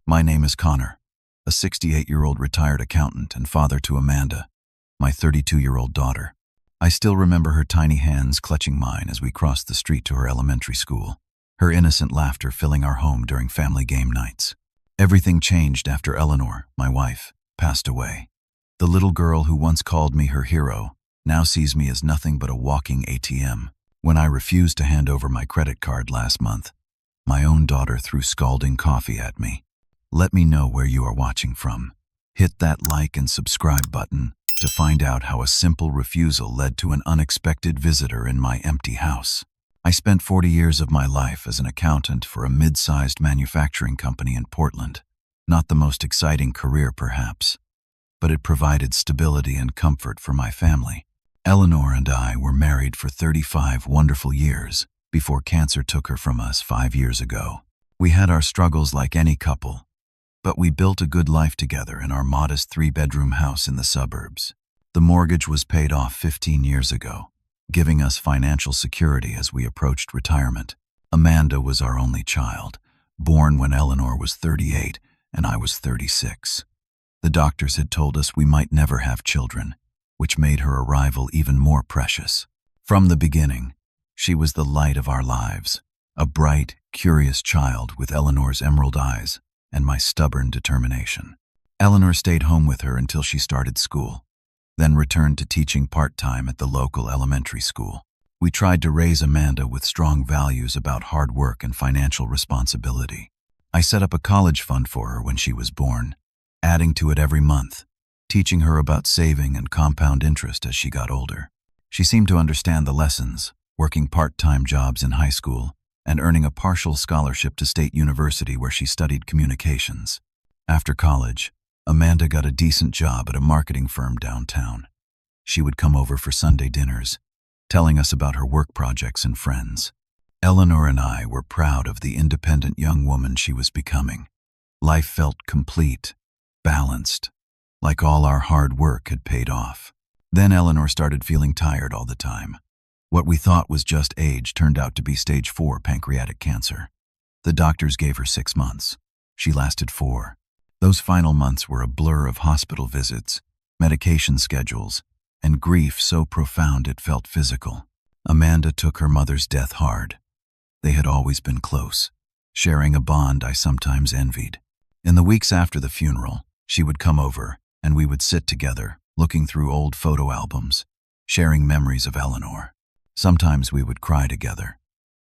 My name is Connor, a 68-year-old retired accountant and father to Amanda, my 32-year-old daughter. I still remember her tiny hands clutching mine as we crossed the street to her elementary school, her innocent laughter filling our home during family game nights. Everything changed after Eleanor, my wife, passed away. The little girl who once called me her hero now sees me as nothing but a walking ATM. When I refused to hand over my credit card last month, my own daughter threw scalding coffee at me. Let me know where you are watching from. Hit that like and subscribe button to find out how a simple refusal led to an unexpected visitor in my empty house. I spent 40 years of my life as an accountant for a mid-sized manufacturing company in Portland. Not the most exciting career, perhaps, but it provided stability and comfort for my family. Eleanor and I were married for 35 wonderful years before cancer took her from us 5 years ago. We had our struggles like any couple, but we built a good life together in our modest 3-bedroom house in the suburbs. The mortgage was paid off 15 years ago, giving us financial security as we approached retirement. Amanda was our only child, born when Eleanor was 38 and I was 36. The doctors had told us we might never have children, which made her arrival even more precious. From the beginning, she was the light of our lives, a bright, curious child with Eleanor's emerald eyes and my stubborn determination. Eleanor stayed home with her until she started school, then returned to teaching part-time at the local elementary school. We tried to raise Amanda with strong values about hard work and financial responsibility. I set up a college fund for her when she was born, adding to it every month, teaching her about saving and compound interest as she got older. She seemed to understand the lessons, working part-time jobs in high school and earning a partial scholarship to State University where she studied communications. After college, Amanda got a decent job at a marketing firm downtown. She would come over for Sunday dinners, telling us about her work projects and friends. Eleanor and I were proud of the independent young woman she was becoming. Life felt complete, balanced, like all our hard work had paid off. Then Eleanor started feeling tired all the time. What we thought was just age turned out to be stage 4 pancreatic cancer. The doctors gave her 6 months. She lasted 4. Those final months were a blur of hospital visits, medication schedules, and grief so profound it felt physical. Amanda took her mother's death hard. They had always been close, sharing a bond I sometimes envied. In the weeks after the funeral, she would come over, and we would sit together, looking through old photo albums, sharing memories of Eleanor. Sometimes we would cry together.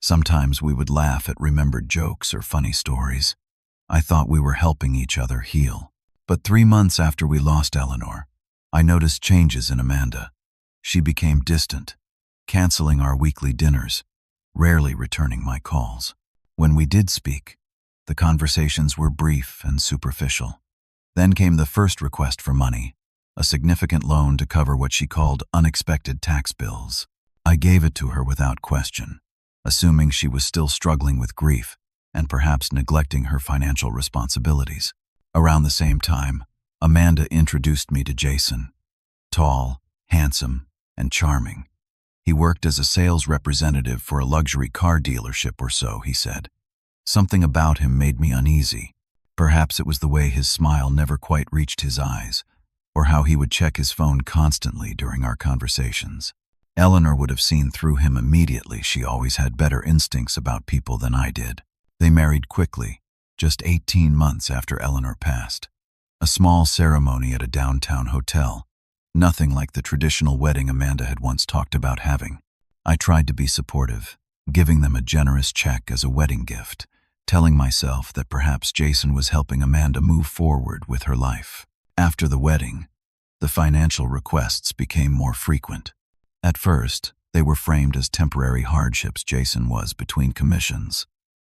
Sometimes we would laugh at remembered jokes or funny stories. I thought we were helping each other heal. But 3 months after we lost Eleanor, I noticed changes in Amanda. She became distant, canceling our weekly dinners, rarely returning my calls. When we did speak, the conversations were brief and superficial. Then came the first request for money, a significant loan to cover what she called unexpected tax bills. I gave it to her without question, assuming she was still struggling with grief and perhaps neglecting her financial responsibilities. Around the same time, Amanda introduced me to Jason. Tall, handsome, and charming. He worked as a sales representative for a luxury car dealership or so, he said. Something about him made me uneasy. Perhaps it was the way his smile never quite reached his eyes, or how he would check his phone constantly during our conversations. Eleanor would have seen through him immediately. She always had better instincts about people than I did. They married quickly, just 18 months after Eleanor passed. A small ceremony at a downtown hotel, nothing like the traditional wedding Amanda had once talked about having. I tried to be supportive, giving them a generous check as a wedding gift, telling myself that perhaps Jason was helping Amanda move forward with her life. After the wedding, the financial requests became more frequent. At first, they were framed as temporary hardships Jason was between commissions.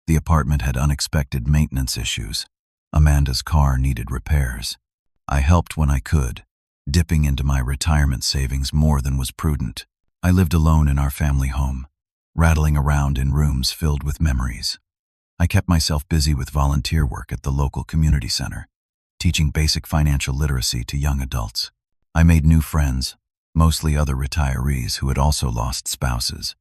The apartment had unexpected maintenance issues. Amanda's car needed repairs. I helped when I could, dipping into my retirement savings more than was prudent. I lived alone in our family home, rattling around in rooms filled with memories. I kept myself busy with volunteer work at the local community center, teaching basic financial literacy to young adults. I made new friends, mostly other retirees who had also lost spouses.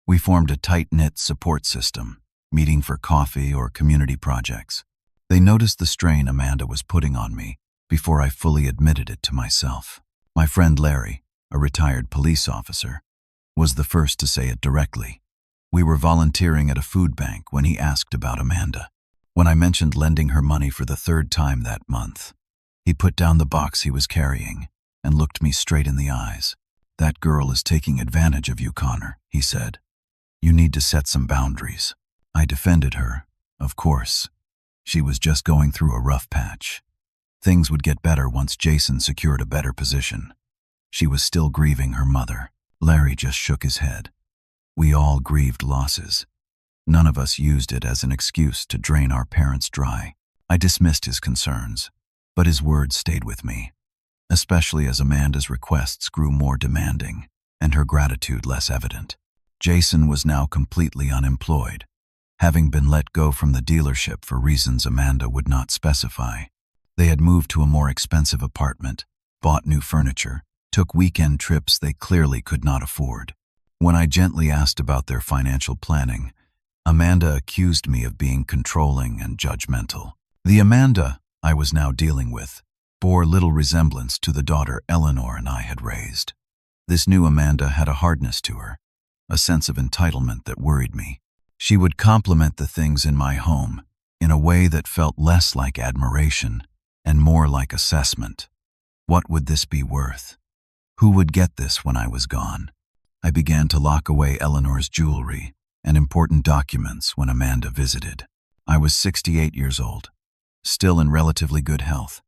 We formed a tight-knit support system, meeting for coffee or community projects. They noticed the strain Amanda was putting on me before I fully admitted it to myself. My friend Larry, a retired police officer, was the first to say it directly. We were volunteering at a food bank when he asked about Amanda. When I mentioned lending her money for the third time that month, he put down the box he was carrying and looked me straight in the eyes. "That girl is taking advantage of you, Connor," he said. "You need to set some boundaries." I defended her, of course. She was just going through a rough patch. Things would get better once Jason secured a better position. She was still grieving her mother. Larry just shook his head. We all grieved losses. None of us used it as an excuse to drain our parents dry. I dismissed his concerns, but his words stayed with me, especially as Amanda's requests grew more demanding and her gratitude less evident. Jason was now completely unemployed, having been let go from the dealership for reasons Amanda would not specify. They had moved to a more expensive apartment, bought new furniture, took weekend trips they clearly could not afford. When I gently asked about their financial planning, Amanda accused me of being controlling and judgmental. The Amanda I was now dealing with bore little resemblance to the daughter Eleanor and I had raised. This new Amanda had a hardness to her, a sense of entitlement that worried me. She would compliment the things in my home in a way that felt less like admiration and more like assessment. What would this be worth? Who would get this when I was gone? I began to lock away Eleanor's jewelry and important documents when Amanda visited. I was 68 years old, still in relatively good health,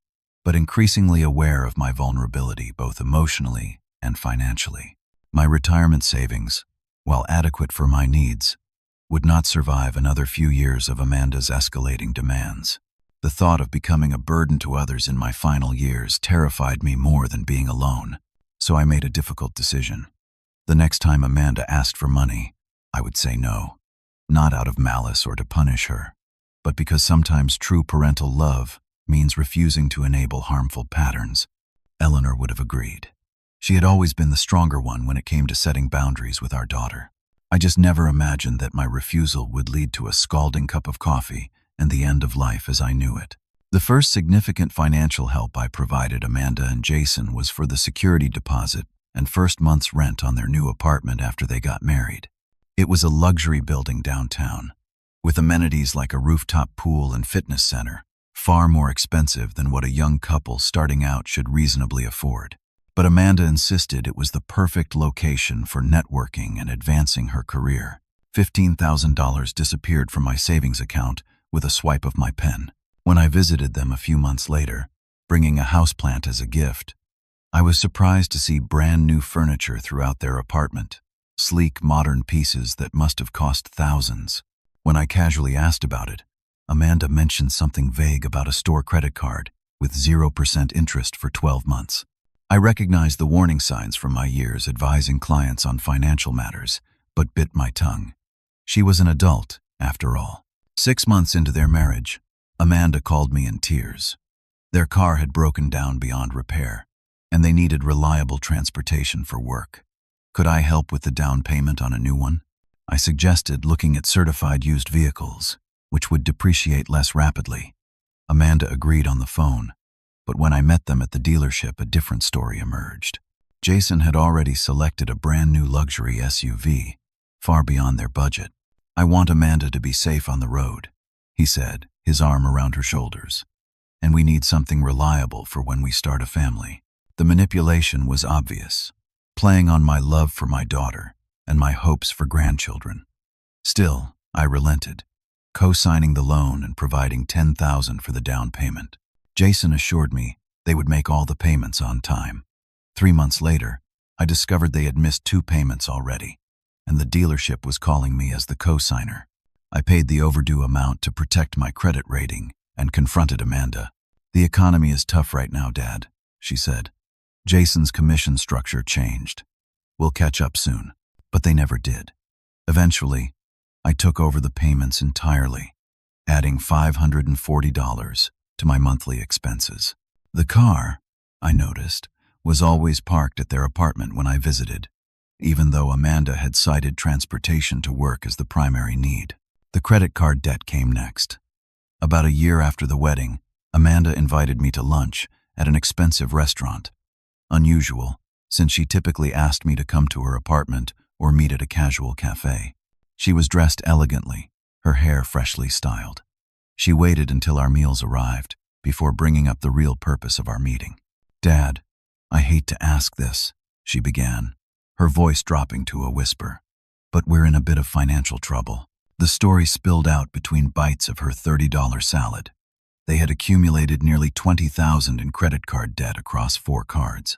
but increasingly aware of my vulnerability both emotionally and financially. My retirement savings, while adequate for my needs, would not survive another few years of Amanda's escalating demands. The thought of becoming a burden to others in my final years terrified me more than being alone, so I made a difficult decision. The next time Amanda asked for money, I would say no, not out of malice or to punish her, but because sometimes true parental love means refusing to enable harmful patterns. Eleanor would have agreed. She had always been the stronger one when it came to setting boundaries with our daughter. I just never imagined that my refusal would lead to a scalding cup of coffee and the end of life as I knew it. The first significant financial help I provided Amanda and Jason was for the security deposit and first month's rent on their new apartment after they got married. It was a luxury building downtown, with amenities like a rooftop pool and fitness center, far more expensive than what a young couple starting out should reasonably afford. But Amanda insisted it was the perfect location for networking and advancing her career. $15,000 disappeared from my savings account with a swipe of my pen. When I visited them a few months later, bringing a houseplant as a gift, I was surprised to see brand new furniture throughout their apartment, sleek modern pieces that must have cost thousands. When I casually asked about it, Amanda mentioned something vague about a store credit card with 0% interest for 12 months. I recognized the warning signs from my years advising clients on financial matters, but bit my tongue. She was an adult, after all. 6 months into their marriage, Amanda called me in tears. Their car had broken down beyond repair, and they needed reliable transportation for work. Could I help with the down payment on a new one? I suggested looking at certified used vehicles, which would depreciate less rapidly. Amanda agreed on the phone, but when I met them at the dealership, a different story emerged. Jason had already selected a brand new luxury SUV, far beyond their budget. "I want Amanda to be safe on the road," he said, his arm around her shoulders. "And we need something reliable for when we start a family." The manipulation was obvious, playing on my love for my daughter and my hopes for grandchildren. Still, I relented, co-signing the loan and providing $10,000 for the down payment. Jason assured me they would make all the payments on time. 3 months later, I discovered they had missed 2 payments already, and the dealership was calling me as the co-signer. I paid the overdue amount to protect my credit rating and confronted Amanda. "The economy is tough right now, Dad," she said. "Jason's commission structure changed. We'll catch up soon." But they never did. Eventually, I took over the payments entirely, adding $540 to my monthly expenses. The car, I noticed, was always parked at their apartment when I visited, even though Amanda had cited transportation to work as the primary need. The credit card debt came next. About a year after the wedding, Amanda invited me to lunch at an expensive restaurant. Unusual, since she typically asked me to come to her apartment or meet at a casual cafe. She was dressed elegantly, her hair freshly styled. She waited until our meals arrived before bringing up the real purpose of our meeting. "Dad, I hate to ask this," she began, her voice dropping to a whisper, "but we're in a bit of financial trouble." The story spilled out between bites of her $30 salad. They had accumulated nearly $20,000 in credit card debt across 4 cards.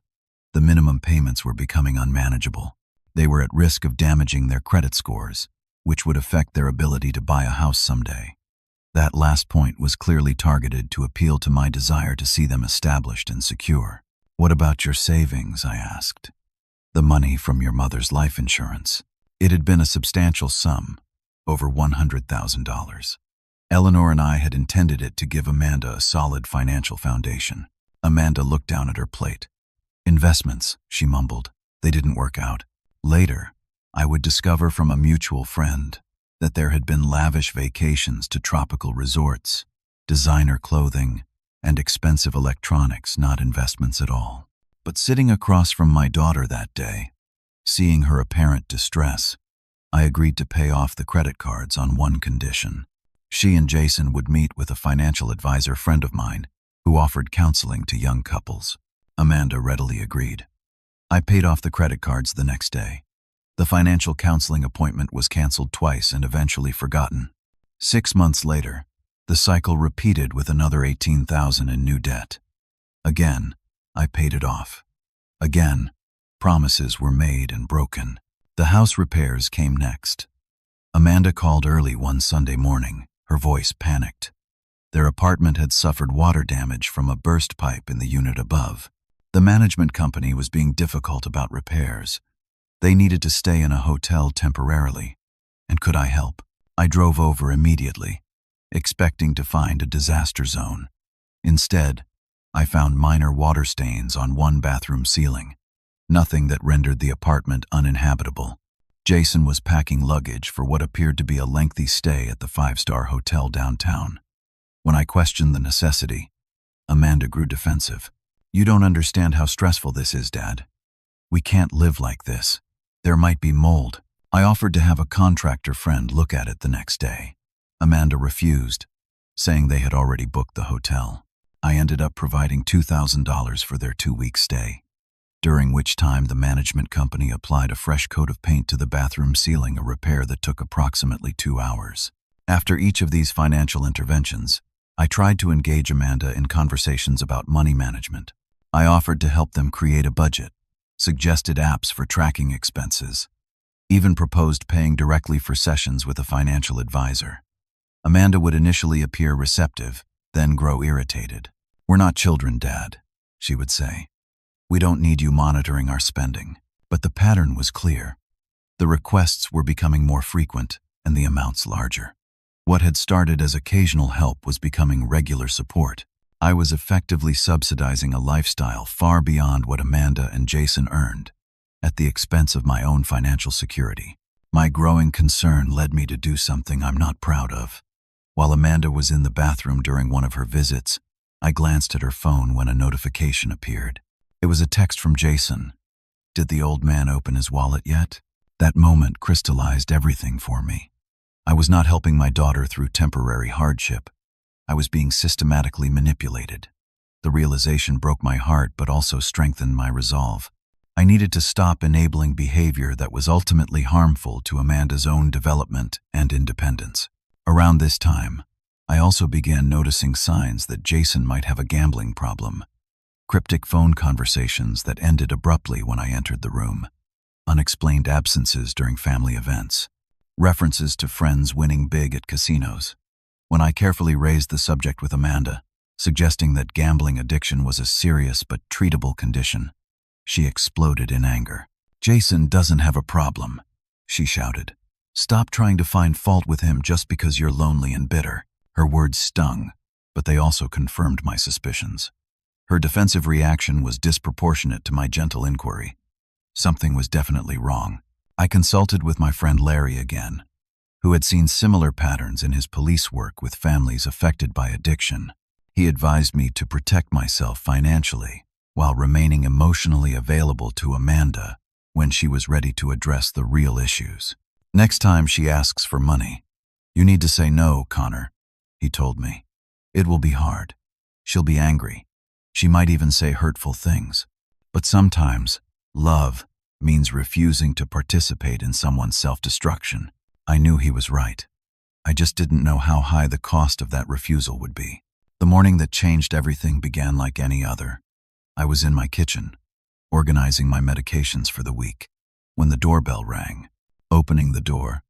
The minimum payments were becoming unmanageable. They were at risk of damaging their credit scores, which would affect their ability to buy a house someday. That last point was clearly targeted to appeal to my desire to see them established and secure. "What about your savings?" I asked. "The money from your mother's life insurance." It had been a substantial sum, over $100,000. Eleanor and I had intended it to give Amanda a solid financial foundation. Amanda looked down at her plate. "Investments," she mumbled. "They didn't work out." Later, I would discover from a mutual friend that there had been lavish vacations to tropical resorts, designer clothing, and expensive electronics, not investments at all. But sitting across from my daughter that day, seeing her apparent distress, I agreed to pay off the credit cards on one condition. She and Jason would meet with a financial advisor friend of mine who offered counseling to young couples. Amanda readily agreed. I paid off the credit cards the next day. The financial counseling appointment was canceled twice and eventually forgotten. 6 months later, the cycle repeated with another $18,000 in new debt. Again, I paid it off. Again, promises were made and broken. The house repairs came next. Amanda called early one Sunday morning, her voice panicked. Their apartment had suffered water damage from a burst pipe in the unit above. The management company was being difficult about repairs. They needed to stay in a hotel temporarily. And could I help? I drove over immediately, expecting to find a disaster zone. Instead, I found minor water stains on one bathroom ceiling. Nothing that rendered the apartment uninhabitable. Jason was packing luggage for what appeared to be a lengthy stay at the 5-star hotel downtown. When I questioned the necessity, Amanda grew defensive. "You don't understand how stressful this is, Dad. We can't live like this. There might be mold." I offered to have a contractor friend look at it the next day. Amanda refused, saying they had already booked the hotel. I ended up providing $2,000 for their 2-week stay, during which time the management company applied a fresh coat of paint to the bathroom ceiling, a repair that took approximately 2 hours. After each of these financial interventions, I tried to engage Amanda in conversations about money management. I offered to help them create a budget, suggested apps for tracking expenses, even proposed paying directly for sessions with a financial advisor. Amanda would initially appear receptive, then grow irritated. "We're not children, Dad," she would say. "We don't need you monitoring our spending." But the pattern was clear. The requests were becoming more frequent and the amounts larger. What had started as occasional help was becoming regular support. I was effectively subsidizing a lifestyle far beyond what Amanda and Jason earned, at the expense of my own financial security. My growing concern led me to do something I'm not proud of. While Amanda was in the bathroom during one of her visits, I glanced at her phone when a notification appeared. It was a text from Jason. Did the old man open his wallet yet? That moment crystallized everything for me. I was not helping my daughter through temporary hardship. I was being systematically manipulated. The realization broke my heart but also strengthened my resolve. I needed to stop enabling behavior that was ultimately harmful to Amanda's own development and independence. Around this time, I also began noticing signs that Jason might have a gambling problem. Cryptic phone conversations that ended abruptly when I entered the room. Unexplained absences during family events. References to friends winning big at casinos. When I carefully raised the subject with Amanda, suggesting that gambling addiction was a serious but treatable condition, she exploded in anger. "Jason doesn't have a problem," she shouted. "Stop trying to find fault with him just because you're lonely and bitter." Her words stung, but they also confirmed my suspicions. Her defensive reaction was disproportionate to my gentle inquiry. Something was definitely wrong. I consulted with my friend Larry again, who had seen similar patterns in his police work with families affected by addiction. He advised me to protect myself financially while remaining emotionally available to Amanda when she was ready to address the real issues. Next time she asks for money, you need to say no, Connor, he told me. It will be hard. She'll be angry. She might even say hurtful things. But sometimes, love means refusing to participate in someone's self-destruction. I knew he was right. I just didn't know how high the cost of that refusal would be. The morning that changed everything began like any other. I was in my kitchen, organizing my medications for the week, when the doorbell rang. Opening the door,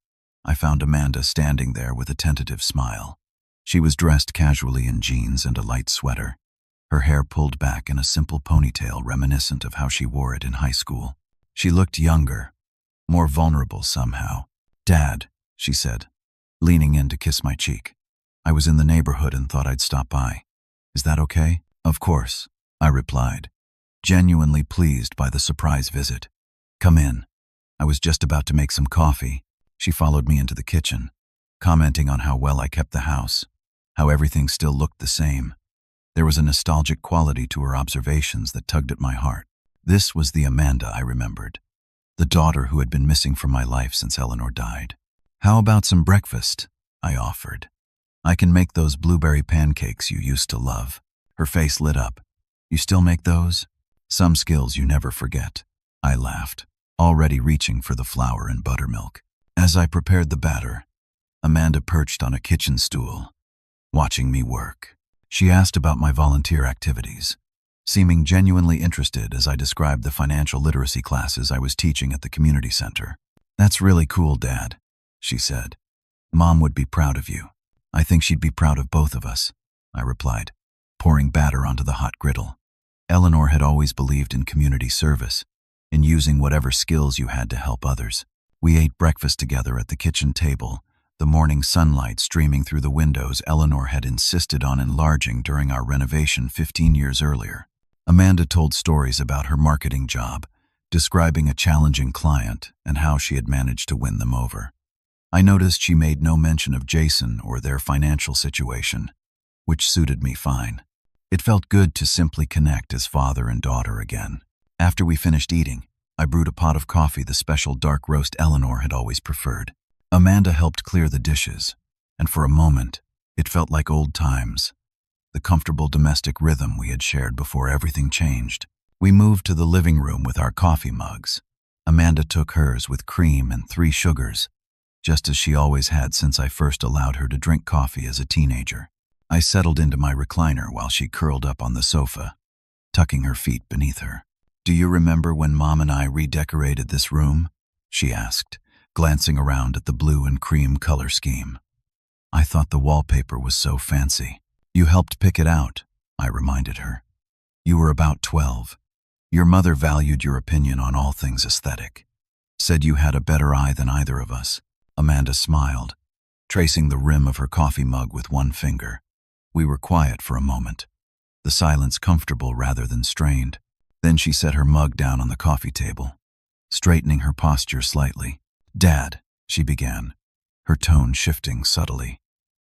I found Amanda standing there with a tentative smile. She was dressed casually in jeans and a light sweater, her hair pulled back in a simple ponytail reminiscent of how she wore it in high school. She looked younger, more vulnerable somehow. "Dad," she said, leaning in to kiss my cheek. "I was in the neighborhood and thought I'd stop by. Is that okay?" "Of course," I replied, genuinely pleased by the surprise visit. "Come in." I was just about to make some coffee. She followed me into the kitchen, commenting on how well I kept the house, how everything still looked the same. There was a nostalgic quality to her observations that tugged at my heart. This was the Amanda I remembered, the daughter who had been missing from my life since Eleanor died. "How about some breakfast?" I offered. "I can make those blueberry pancakes you used to love." Her face lit up. "You still make those?" "Some skills you never forget," I laughed, already reaching for the flour and buttermilk. As I prepared the batter, Amanda perched on a kitchen stool, watching me work. She asked about my volunteer activities, seeming genuinely interested as I described the financial literacy classes I was teaching at the community center. "That's really cool, Dad," she said. "Mom would be proud of you." "I think she'd be proud of both of us," I replied, pouring batter onto the hot griddle. Eleanor had always believed in community service, in using whatever skills you had to help others. We ate breakfast together at the kitchen table, the morning sunlight streaming through the windows Eleanor had insisted on enlarging during our renovation 15 years earlier. Amanda told stories about her marketing job, describing a challenging client and how she had managed to win them over. I noticed she made no mention of Jason or their financial situation, which suited me fine. It felt good to simply connect as father and daughter again. After we finished eating, I brewed a pot of coffee, the special dark roast Eleanor had always preferred. Amanda helped clear the dishes, and for a moment, it felt like old times, the comfortable domestic rhythm we had shared before everything changed. We moved to the living room with our coffee mugs. Amanda took hers with cream and 3 sugars, just as she always had since I first allowed her to drink coffee as a teenager. I settled into my recliner while she curled up on the sofa, tucking her feet beneath her. "Do you remember when Mom and I redecorated this room?" she asked, glancing around at the blue and cream color scheme. "I thought the wallpaper was so fancy." "You helped pick it out," I reminded her. "You were about 12. Your mother valued your opinion on all things aesthetic. Said you had a better eye than either of us." Amanda smiled, tracing the rim of her coffee mug with one finger. We were quiet for a moment, the silence comfortable rather than strained. Then she set her mug down on the coffee table, straightening her posture slightly. "Dad," she began, her tone shifting subtly.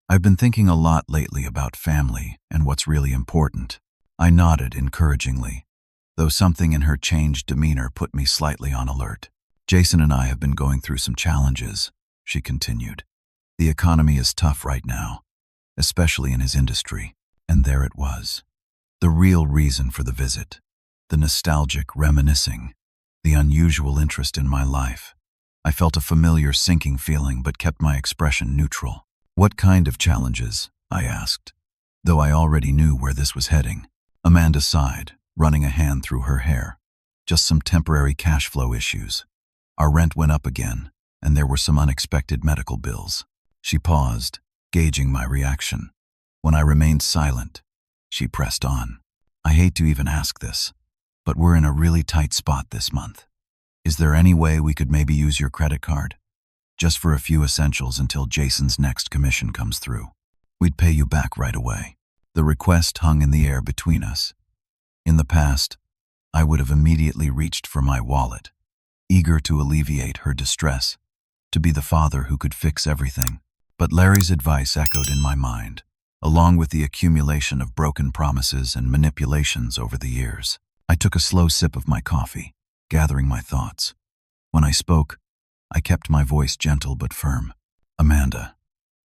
"I've been thinking a lot lately about family and what's really important." I nodded encouragingly, though something in her changed demeanor put me slightly on alert. "Jason and I have been going through some challenges," she continued. "The economy is tough right now, especially in his industry." And there it was, the real reason for the visit, the nostalgic reminiscing, the unusual interest in my life. I felt a familiar sinking feeling but kept my expression neutral. "What kind of challenges?" I asked, though I already knew where this was heading. Amanda sighed, running a hand through her hair. "Just some temporary cash flow issues. Our rent went up again, and there were some unexpected medical bills." She paused, gauging my reaction. When I remained silent, she pressed on. "I hate to even ask this, but we're in a really tight spot this month. Is there any way we could maybe use your credit card? Just for a few essentials until Jason's next commission comes through. We'd pay you back right away." The request hung in the air between us. In the past, I would have immediately reached for my wallet, eager to alleviate her distress. to be the father who could fix everything. But Larry's advice echoed in my mind, along with the accumulation of broken promises and manipulations over the years. I took a slow sip of my coffee, gathering my thoughts. When I spoke, I kept my voice gentle but firm. Amanda,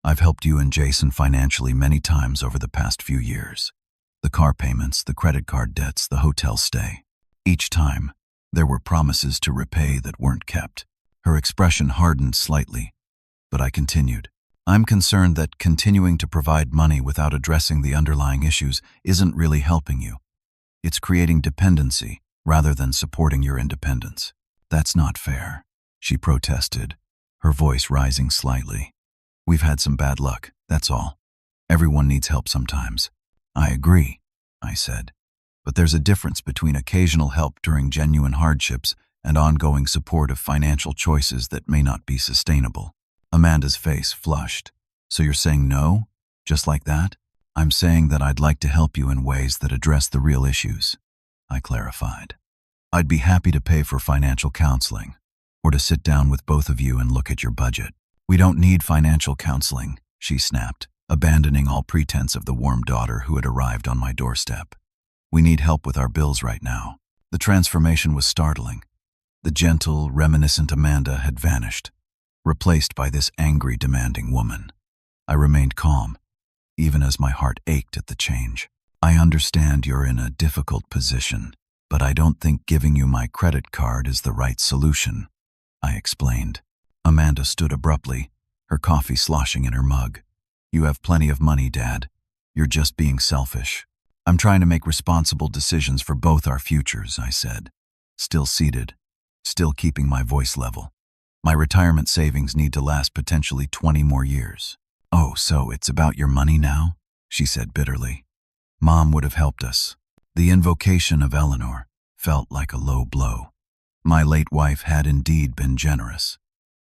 I've helped you and Jason financially many times over the past few years. The car payments, the credit card debts, the hotel stay. Each time, there were promises to repay that weren't kept. Her expression hardened slightly, but I continued. I'm concerned that continuing to provide money without addressing the underlying issues isn't really helping you. It's creating dependency rather than supporting your independence. That's not fair, she protested, her voice rising slightly. We've had some bad luck, that's all. Everyone needs help sometimes. I agree, I said. But there's a difference between occasional help during genuine hardships and ongoing support of financial choices that may not be sustainable. Amanda's face flushed. So you're saying no? Just like that? I'm saying that I'd like to help you in ways that address the real issues, I clarified. I'd be happy to pay for financial counseling, or to sit down with both of you and look at your budget. We don't need financial counseling, she snapped, abandoning all pretense of the warm daughter who had arrived on my doorstep. We need help with our bills right now. The transformation was startling. The gentle, reminiscent Amanda had vanished, replaced by this angry, demanding woman. I remained calm, even as my heart ached at the change. I understand you're in a difficult position, but I don't think giving you my credit card is the right solution, I explained. Amanda stood abruptly, her coffee sloshing in her mug. You have plenty of money, Dad. You're just being selfish. I'm trying to make responsible decisions for both our futures, I said, still seated, still keeping my voice level. My retirement savings need to last potentially 20 more years. Oh, so it's about your money now? She said bitterly. Mom would have helped us. The invocation of Eleanor felt like a low blow. My late wife had indeed been generous,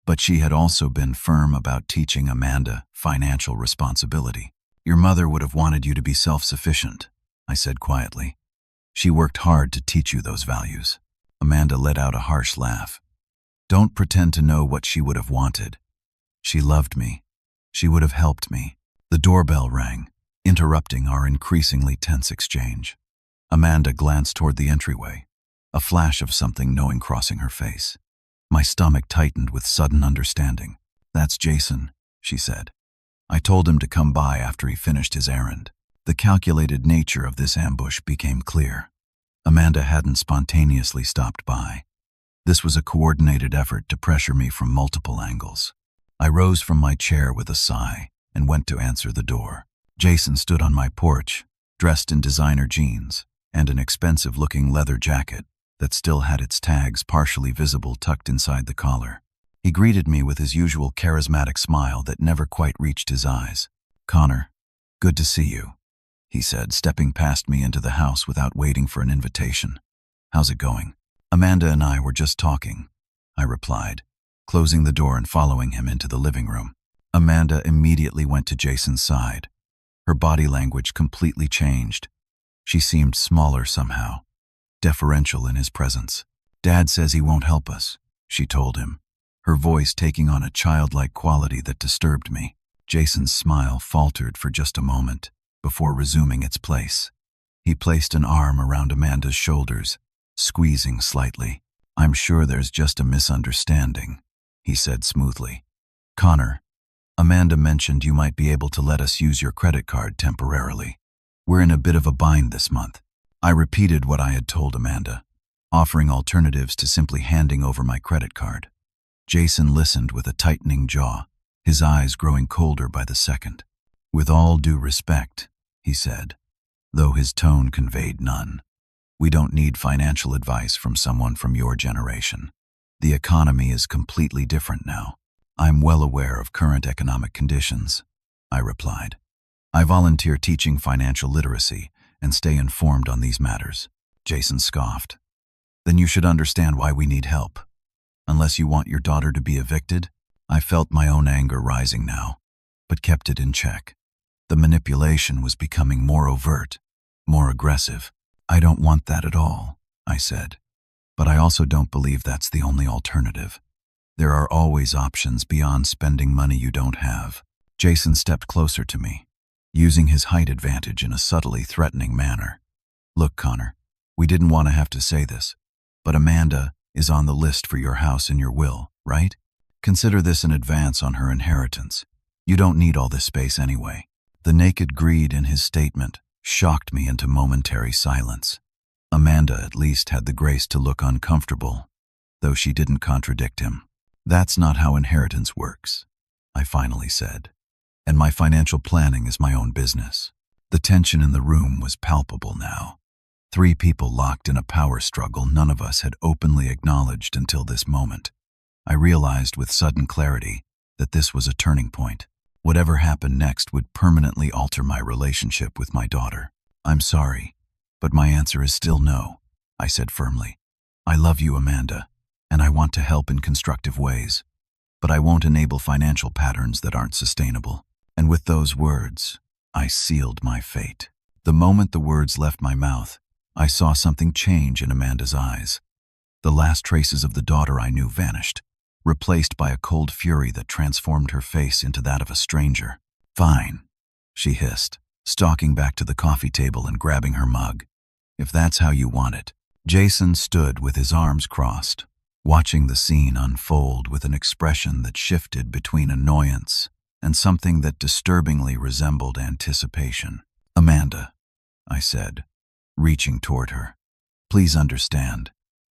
but she had also been firm about teaching Amanda financial responsibility. Your mother would have wanted you to be self-sufficient, I said quietly. She worked hard to teach you those values. Amanda let out a harsh laugh. Don't pretend to know what she would have wanted. She loved me. She would have helped me. The doorbell rang, interrupting our increasingly tense exchange. Amanda glanced toward the entryway, a flash of something knowing crossing her face. My stomach tightened with sudden understanding. That's Jason, she said. I told him to come by after he finished his errand. The calculated nature of this ambush became clear. Amanda hadn't spontaneously stopped by. This was a coordinated effort to pressure me from multiple angles. I rose from my chair with a sigh and went to answer the door. Jason stood on my porch, dressed in designer jeans and an expensive-looking leather jacket that still had its tags partially visible tucked inside the collar. He greeted me with his usual charismatic smile that never quite reached his eyes. Connor, good to see you, he said, stepping past me into the house without waiting for an invitation. How's it going? Amanda and I were just talking, I replied, closing the door and following him into the living room. Amanda immediately went to Jason's side. Her body language completely changed. She seemed smaller somehow, deferential in his presence. Dad says he won't help us, she told him, her voice taking on a childlike quality that disturbed me. Jason's smile faltered for just a moment before resuming its place. He placed an arm around Amanda's shoulders, squeezing slightly. I'm sure there's just a misunderstanding, he said smoothly. Connor, Amanda mentioned you might be able to let us use your credit card temporarily. We're in a bit of a bind this month. I repeated what I had told Amanda, offering alternatives to simply handing over my credit card. Jason listened with a tightening jaw, his eyes growing colder by the second. With all due respect, he said, though his tone conveyed none. We don't need financial advice from someone from your generation. The economy is completely different now. I'm well aware of current economic conditions, I replied. I volunteer teaching financial literacy and stay informed on these matters. Jason scoffed. Then you should understand why we need help. Unless you want your daughter to be evicted? I felt my own anger rising now, but kept it in check. The manipulation was becoming more overt, more aggressive. I don't want that at all, I said. But I also don't believe that's the only alternative. There are always options beyond spending money you don't have. Jason stepped closer to me, using his height advantage in a subtly threatening manner. Look, Connor, we didn't want to have to say this, but Amanda is on the list for your house in your will, right? Consider this an advance on her inheritance. You don't need all this space anyway. The naked greed in his statement shocked me into momentary silence. Amanda at least had the grace to look uncomfortable, though she didn't contradict him. That's not how inheritance works, I finally said. And my financial planning is my own business. The tension in the room was palpable now. 3 people locked in a power struggle none of us had openly acknowledged until this moment. I realized with sudden clarity that this was a turning point. Whatever happened next would permanently alter my relationship with my daughter. I'm sorry, but my answer is still no, I said firmly. I love you, Amanda, and I want to help in constructive ways, but I won't enable financial patterns that aren't sustainable. And with those words, I sealed my fate. The moment the words left my mouth, I saw something change in Amanda's eyes. The last traces of the daughter I knew vanished, replaced by a cold fury that transformed her face into that of a stranger. Fine, she hissed, stalking back to the coffee table and grabbing her mug. If that's how you want it. Jason stood with his arms crossed, watching the scene unfold with an expression that shifted between annoyance and something that disturbingly resembled anticipation. Amanda, I said, reaching toward her. Please understand,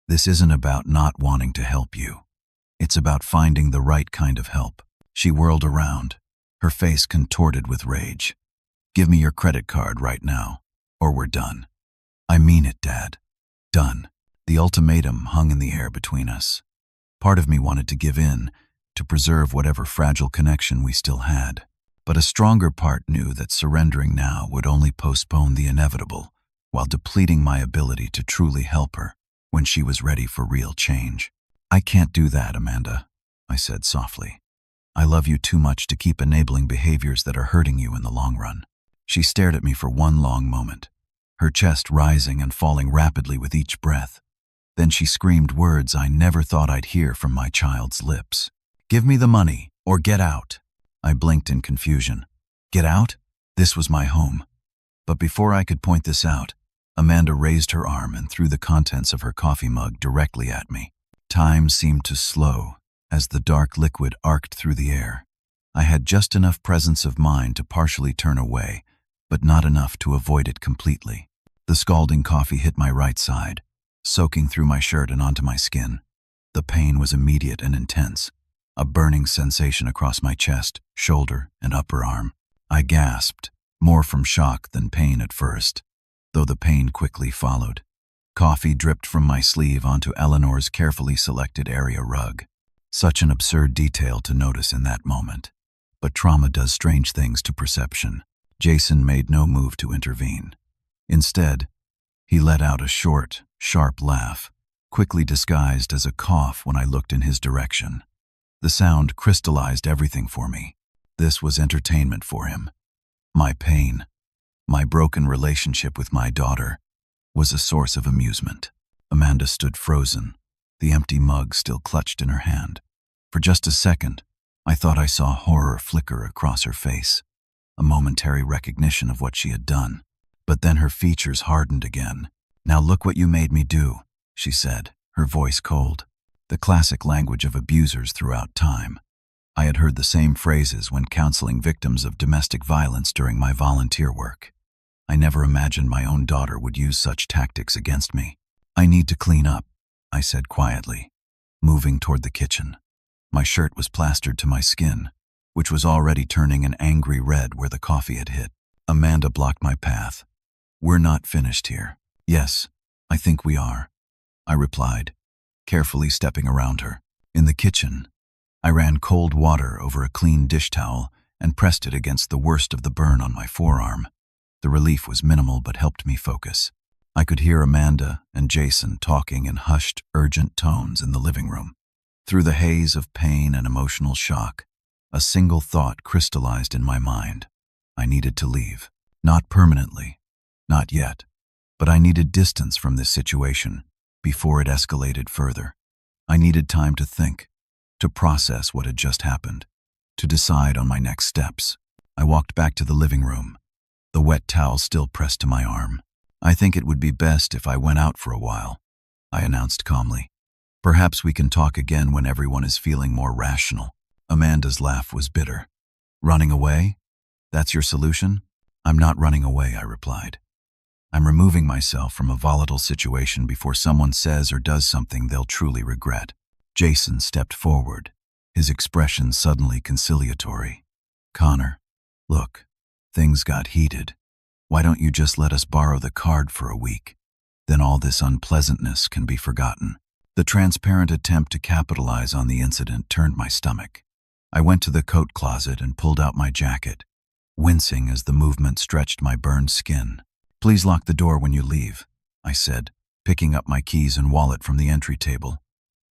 this isn't about not wanting to help you. It's about finding the right kind of help. She whirled around, her face contorted with rage. Give me your credit card right now, or we're done. I mean it, Dad. Done. The ultimatum hung in the air between us. Part of me wanted to give in, to preserve whatever fragile connection we still had. But a stronger part knew that surrendering now would only postpone the inevitable, while depleting my ability to truly help her when she was ready for real change. I can't do that, Amanda, I said softly. I love you too much to keep enabling behaviors that are hurting you in the long run. She stared at me for one long moment, her chest rising and falling rapidly with each breath. Then she screamed words I never thought I'd hear from my child's lips. Give me the money, or get out. I blinked in confusion. Get out? This was my home. But before I could point this out, Amanda raised her arm and threw the contents of her coffee mug directly at me. Time seemed to slow as the dark liquid arced through the air. I had just enough presence of mind to partially turn away, but not enough to avoid it completely. The scalding coffee hit my right side, soaking through my shirt and onto my skin. The pain was immediate and intense, a burning sensation across my chest, shoulder, and upper arm. I gasped, more from shock than pain at first, though the pain quickly followed. Coffee dripped from my sleeve onto Eleanor's carefully selected area rug. Such an absurd detail to notice in that moment. But trauma does strange things to perception. Jason made no move to intervene. Instead, he let out a short, sharp laugh, quickly disguised as a cough when I looked in his direction. The sound crystallized everything for me. This was entertainment for him. My pain, my broken relationship with my daughter, was a source of amusement. Amanda stood frozen, the empty mug still clutched in her hand. For just a second, I thought I saw horror flicker across her face, a momentary recognition of what she had done. But then her features hardened again. Now look what you made me do, she said, her voice cold. The classic language of abusers throughout time. I had heard the same phrases when counseling victims of domestic violence during my volunteer work. I never imagined my own daughter would use such tactics against me. I need to clean up, I said quietly, moving toward the kitchen. My shirt was plastered to my skin, which was already turning an angry red where the coffee had hit. Amanda blocked my path. We're not finished here. Yes, I think we are, I replied, carefully stepping around her. In the kitchen, I ran cold water over a clean dish towel and pressed it against the worst of the burn on my forearm. The relief was minimal but helped me focus. I could hear Amanda and Jason talking in hushed, urgent tones in the living room. Through the haze of pain and emotional shock, a single thought crystallized in my mind. I needed to leave. Not permanently, not yet, but I needed distance from this situation before it escalated further. I needed time to think, to process what had just happened, to decide on my next steps. I walked back to the living room, the wet towel still pressed to my arm. "I think it would be best if I went out for a while," I announced calmly. "Perhaps we can talk again when everyone is feeling more rational." Amanda's laugh was bitter. "Running away? That's your solution?" "I'm not running away," I replied. "I'm removing myself from a volatile situation before someone says or does something they'll truly regret." Jason stepped forward, his expression suddenly conciliatory. "Connor, look, things got heated. Why don't you just let us borrow the card for a week? Then all this unpleasantness can be forgotten." The transparent attempt to capitalize on the incident turned my stomach. I went to the coat closet and pulled out my jacket, wincing as the movement stretched my burned skin. "Please lock the door when you leave," I said, picking up my keys and wallet from the entry table.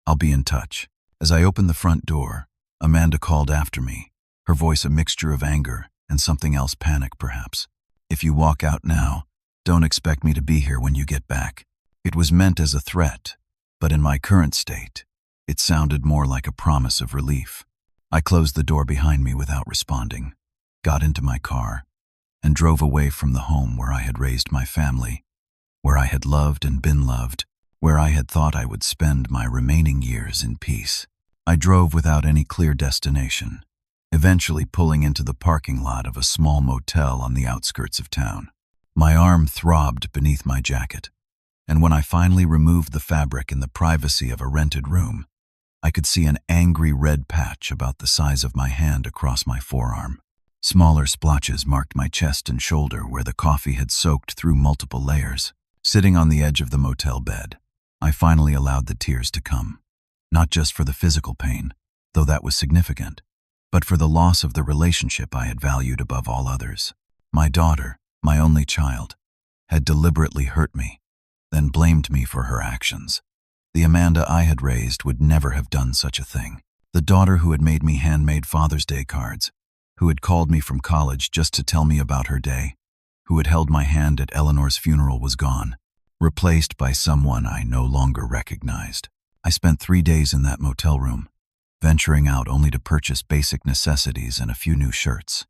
"I'll be in touch." As I opened the front door, Amanda called after me, her voice a mixture of anger and something else, panic perhaps. "If you walk out now, don't expect me to be here when you get back." It was meant as a threat, but in my current state, it sounded more like a promise of relief. I closed the door behind me without responding, got into my car, and drove away from the home where I had raised my family, where I had loved and been loved, where I had thought I would spend my remaining years in peace. I drove without any clear destination, eventually pulling into the parking lot of a small motel on the outskirts of town. My arm throbbed beneath my jacket, and when I finally removed the fabric in the privacy of a rented room, I could see an angry red patch about the size of my hand across my forearm. Smaller splotches marked my chest and shoulder where the coffee had soaked through multiple layers. Sitting on the edge of the motel bed, I finally allowed the tears to come, not just for the physical pain, though that was significant, but for the loss of the relationship I had valued above all others. My daughter, my only child, had deliberately hurt me, then blamed me for her actions. The Amanda I had raised would never have done such a thing. The daughter who had made me handmade Father's Day cards, who had called me from college just to tell me about her day, who had held my hand at Eleanor's funeral was gone, replaced by someone I no longer recognized. I spent 3 days in that motel room, venturing out only to purchase basic necessities and a few new shirts.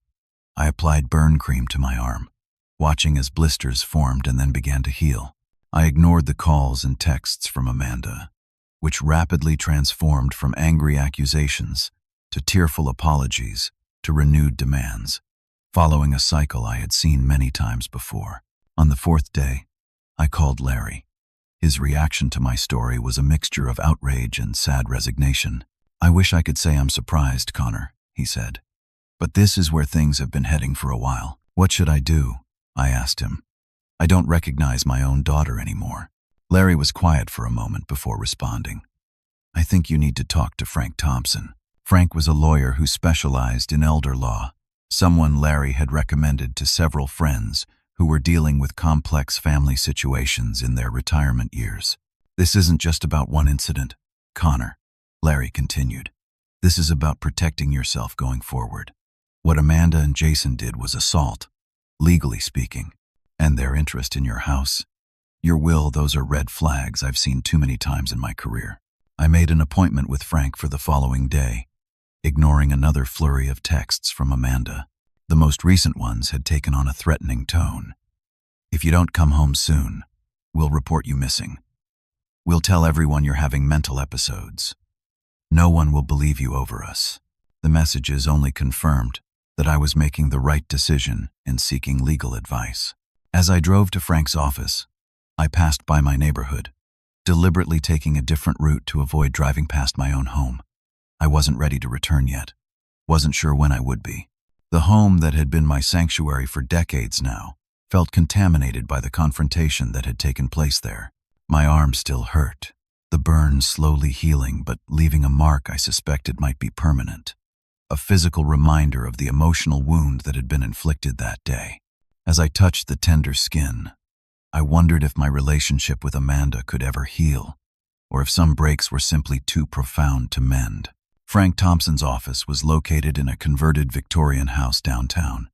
I applied burn cream to my arm, watching as blisters formed and then began to heal. I ignored the calls and texts from Amanda, which rapidly transformed from angry accusations to tearful apologies to renewed demands, following a cycle I had seen many times before. On the 4th day, I called Larry. His reaction to my story was a mixture of outrage and sad resignation. "I wish I could say I'm surprised, Connor," he said. "But this is where things have been heading for a while." "What should I do?" I asked him. "I don't recognize my own daughter anymore." Larry was quiet for a moment before responding. "I think you need to talk to Frank Thompson." Frank was a lawyer who specialized in elder law, someone Larry had recommended to several friends who were dealing with complex family situations in their retirement years. "This isn't just about one incident, Connor," Larry continued. "This is about protecting yourself going forward. What Amanda and Jason did was assault, legally speaking, and their interest in your house, your will, those are red flags I've seen too many times in my career." I made an appointment with Frank for the following day, ignoring another flurry of texts from Amanda. The most recent ones had taken on a threatening tone. "If you don't come home soon, we'll report you missing. We'll tell everyone you're having mental episodes. No one will believe you over us." The messages only confirmed that I was making the right decision in seeking legal advice. As I drove to Frank's office, I passed by my neighborhood, deliberately taking a different route to avoid driving past my own home. I wasn't ready to return yet, wasn't sure when I would be. The home that had been my sanctuary for decades now felt contaminated by the confrontation that had taken place there. My arm still hurt, the burn slowly healing but leaving a mark I suspected might be permanent, a physical reminder of the emotional wound that had been inflicted that day. As I touched the tender skin, I wondered if my relationship with Amanda could ever heal, or if some breaks were simply too profound to mend. Frank Thompson's office was located in a converted Victorian house downtown,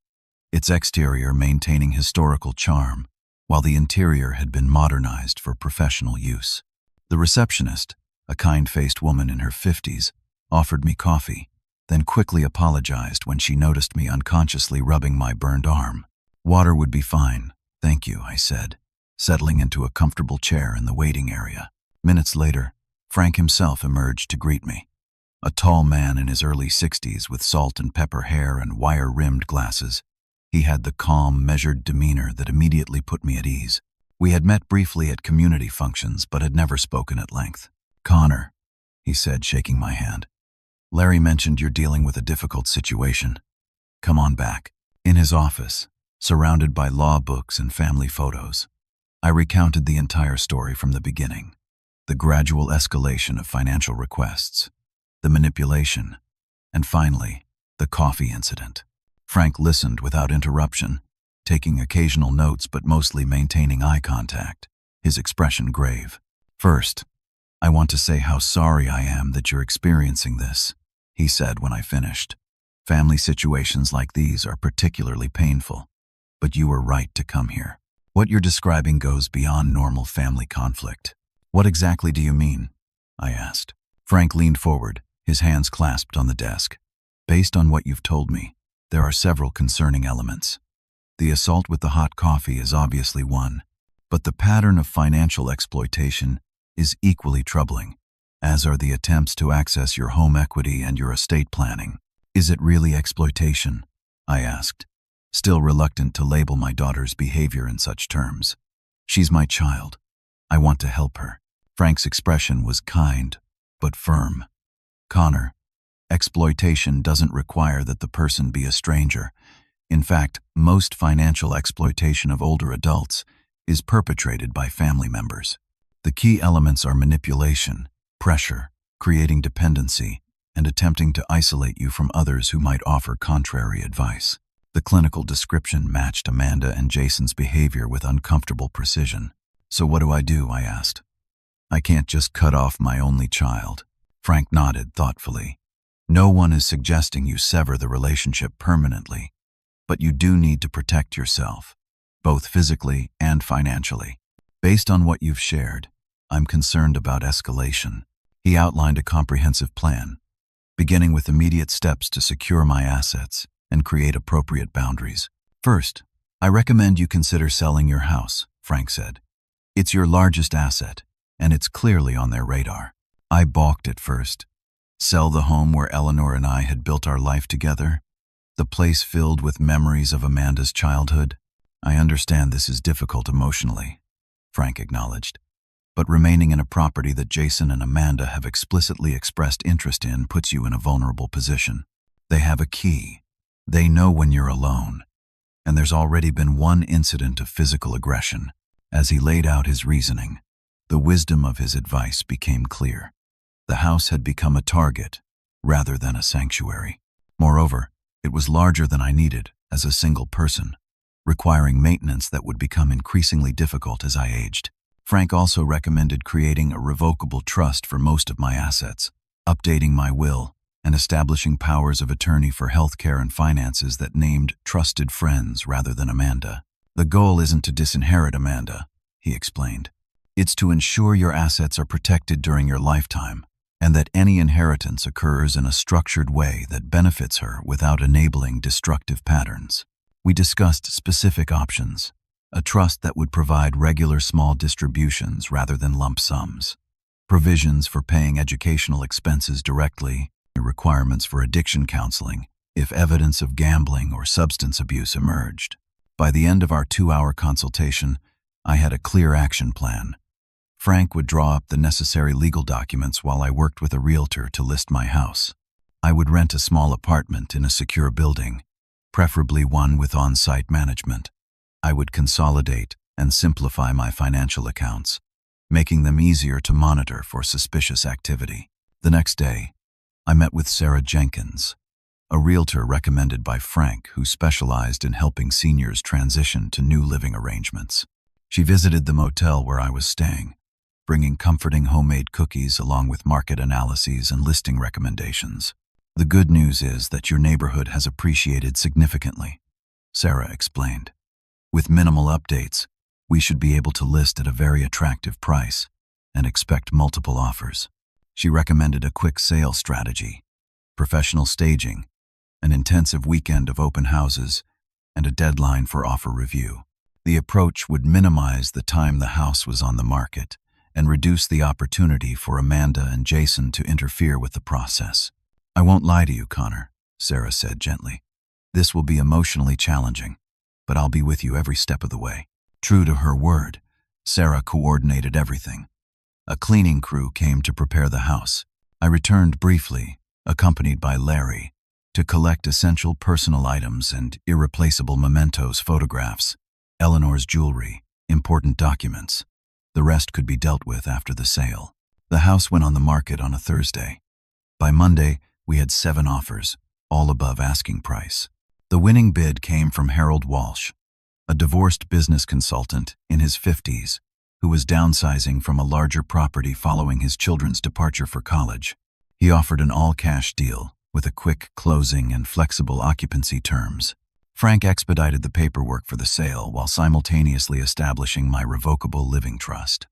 its exterior maintaining historical charm, while the interior had been modernized for professional use. The receptionist, a kind-faced woman in her 50s, offered me coffee, then quickly apologized when she noticed me unconsciously rubbing my burned arm. "Water would be fine, thank you," I said, settling into a comfortable chair in the waiting area. Minutes later, Frank himself emerged to greet me. A tall man in his early 60s with salt and pepper hair and wire-rimmed glasses. He had the calm, measured demeanor that immediately put me at ease. We had met briefly at community functions but had never spoken at length. "Connor," he said, shaking my hand. "Larry mentioned you're dealing with a difficult situation. Come on back." In his office, surrounded by law books and family photos, I recounted the entire story from the beginning. The gradual escalation of financial requests, the manipulation, and finally, the coffee incident. Frank listened without interruption, taking occasional notes but mostly maintaining eye contact, his expression grave. "First, I want to say how sorry I am that you're experiencing this," he said when I finished. "Family situations like these are particularly painful, but you were right to come here. What you're describing goes beyond normal family conflict." "What exactly do you mean?" I asked. Frank leaned forward, his hands clasped on the desk. "Based on what you've told me, there are several concerning elements. The assault with the hot coffee is obviously one, but the pattern of financial exploitation is equally troubling, as are the attempts to access your home equity and your estate planning." "Is it really exploitation?" I asked, still reluctant to label my daughter's behavior in such terms. "She's my child. I want to help her." Frank's expression was kind, but firm. "Connor, exploitation doesn't require that the person be a stranger. In fact, most financial exploitation of older adults is perpetrated by family members. The key elements are manipulation, pressure, creating dependency, and attempting to isolate you from others who might offer contrary advice." The clinical description matched Amanda and Jason's behavior with uncomfortable precision. "So what do?" I asked. "I can't just cut off my only child." Frank nodded thoughtfully. "No one is suggesting you sever the relationship permanently, but you do need to protect yourself, both physically and financially. Based on what you've shared, I'm concerned about escalation." He outlined a comprehensive plan, beginning with immediate steps to secure my assets and create appropriate boundaries. "First, I recommend you consider selling your house," Frank said. "It's your largest asset, and it's clearly on their radar." I balked at first. Sell the home where Eleanor and I had built our life together? The place filled with memories of Amanda's childhood? "I understand this is difficult emotionally," Frank acknowledged. "But remaining in a property that Jason and Amanda have explicitly expressed interest in puts you in a vulnerable position. They have a key. They know when you're alone. And there's already been one incident of physical aggression." As he laid out his reasoning, the wisdom of his advice became clear. The house had become a target rather than a sanctuary. Moreover, it was larger than I needed as a single person, requiring maintenance that would become increasingly difficult as I aged. Frank also recommended creating a revocable trust for most of my assets, updating my will, and establishing powers of attorney for healthcare and finances that named trusted friends rather than Amanda. "The goal isn't to disinherit Amanda," he explained. "It's to ensure your assets are protected during your lifetime, and that any inheritance occurs in a structured way that benefits her without enabling destructive patterns." We discussed specific options, a trust that would provide regular small distributions rather than lump sums, provisions for paying educational expenses directly, requirements for addiction counseling if evidence of gambling or substance abuse emerged. By the end of our 2-hour consultation, I had a clear action plan. Frank would draw up the necessary legal documents while I worked with a realtor to list my house. I would rent a small apartment in a secure building, preferably one with on-site management. I would consolidate and simplify my financial accounts, making them easier to monitor for suspicious activity. The next day, I met with Sarah Jenkins, a realtor recommended by Frank who specialized in helping seniors transition to new living arrangements. She visited the motel where I was staying, bringing comforting homemade cookies along with market analyses and listing recommendations. "The good news is that your neighborhood has appreciated significantly," Sarah explained. "With minimal updates, we should be able to list at a very attractive price and expect multiple offers." She recommended a quick sale strategy, professional staging, an intensive weekend of open houses, and a deadline for offer review. The approach would minimize the time the house was on the market and reduce the opportunity for Amanda and Jason to interfere with the process. "I won't lie to you, Connor," Sarah said gently. "This will be emotionally challenging, but I'll be with you every step of the way." True to her word, Sarah coordinated everything. A cleaning crew came to prepare the house. I returned briefly, accompanied by Larry, to collect essential personal items and irreplaceable mementos, photographs, Eleanor's jewelry, important documents. The rest could be dealt with after the sale. The house went on the market on a Thursday. By Monday, we had 7 offers, all above asking price. The winning bid came from Harold Walsh, a divorced business consultant in his 50s, who was downsizing from a larger property following his children's departure for college. He offered an all-cash deal with a quick closing and flexible occupancy terms. Frank expedited the paperwork for the sale while simultaneously establishing my revocable living trust.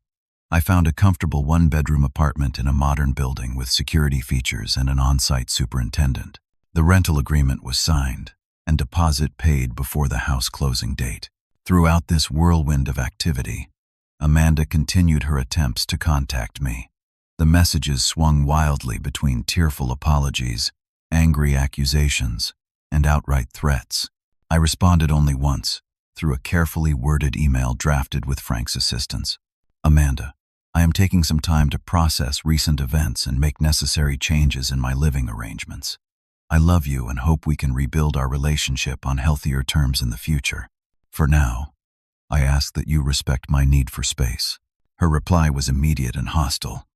I found a comfortable 1-bedroom apartment in a modern building with security features and an on-site superintendent. The rental agreement was signed and deposit paid before the house closing date. Throughout this whirlwind of activity, Amanda continued her attempts to contact me. The messages swung wildly between tearful apologies, angry accusations, and outright threats. I responded only once, through a carefully worded email drafted with Frank's assistance. "Amanda, I am taking some time to process recent events and make necessary changes in my living arrangements. I love you and hope we can rebuild our relationship on healthier terms in the future. For now, I ask that you respect my need for space." Her reply was immediate and hostile.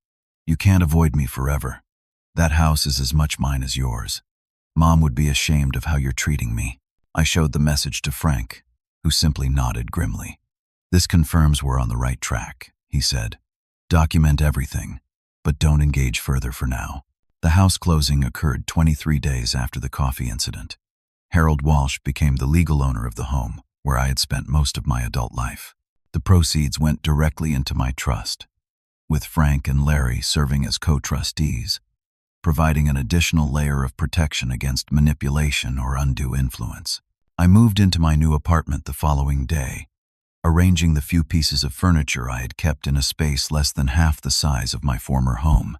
"You can't avoid me forever. That house is as much mine as yours. Mom would be ashamed of how you're treating me." I showed the message to Frank, who simply nodded grimly. "This confirms we're on the right track," he said. "Document everything, but don't engage further for now." The house closing occurred 23 days after the coffee incident. Harold Walsh became the legal owner of the home, where I had spent most of my adult life. The proceeds went directly into my trust, with Frank and Larry serving as co-trustees, providing an additional layer of protection against manipulation or undue influence. I moved into my new apartment the following day, arranging the few pieces of furniture I had kept in a space less than half the size of my former home.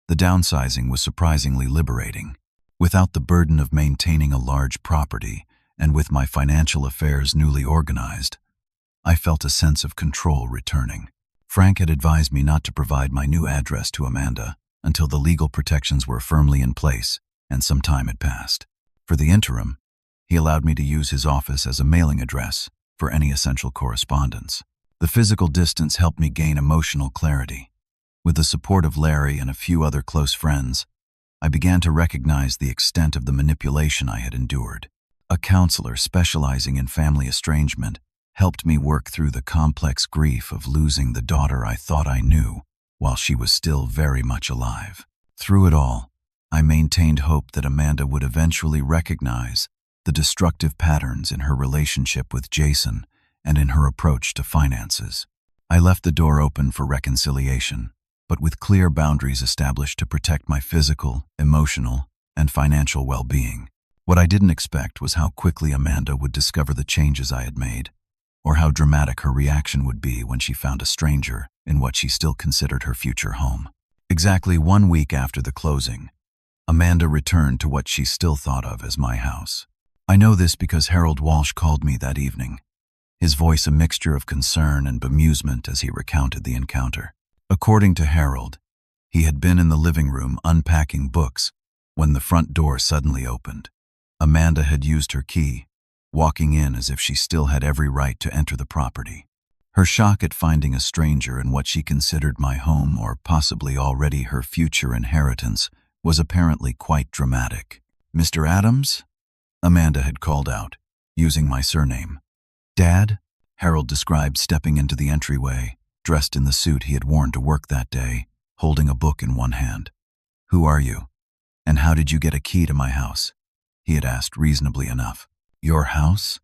The downsizing was surprisingly liberating. Without the burden of maintaining a large property, and with my financial affairs newly organized, I felt a sense of control returning. Frank had advised me not to provide my new address to Amanda until the legal protections were firmly in place and some time had passed. For the interim, he allowed me to use his office as a mailing address for any essential correspondence. The physical distance helped me gain emotional clarity. With the support of Larry and a few other close friends, I began to recognize the extent of the manipulation I had endured. A counselor specializing in family estrangement helped me work through the complex grief of losing the daughter I thought I knew while she was still very much alive. Through it all, I maintained hope that Amanda would eventually recognize the destructive patterns in her relationship with Jason and in her approach to finances. I left the door open for reconciliation, but with clear boundaries established to protect my physical, emotional, and financial well-being. What I didn't expect was how quickly Amanda would discover the changes I had made, or how dramatic her reaction would be when she found a stranger in what she still considered her future home. Exactly 1 week after the closing, Amanda returned to what she still thought of as my house. I know this because Harold Walsh called me that evening, his voice a mixture of concern and bemusement as he recounted the encounter. According to Harold, he had been in the living room unpacking books when the front door suddenly opened. Amanda had used her key, walking in as if she still had every right to enter the property. Her shock at finding a stranger in what she considered my home, or possibly already her future inheritance, was apparently quite dramatic. "Mr. Adams?" Amanda had called out, using my surname. "Dad?" Harold described stepping into the entryway, dressed in the suit he had worn to work that day, holding a book in one hand. "Who are you? And how did you get a key to my house?" he had asked reasonably enough. "Your house?"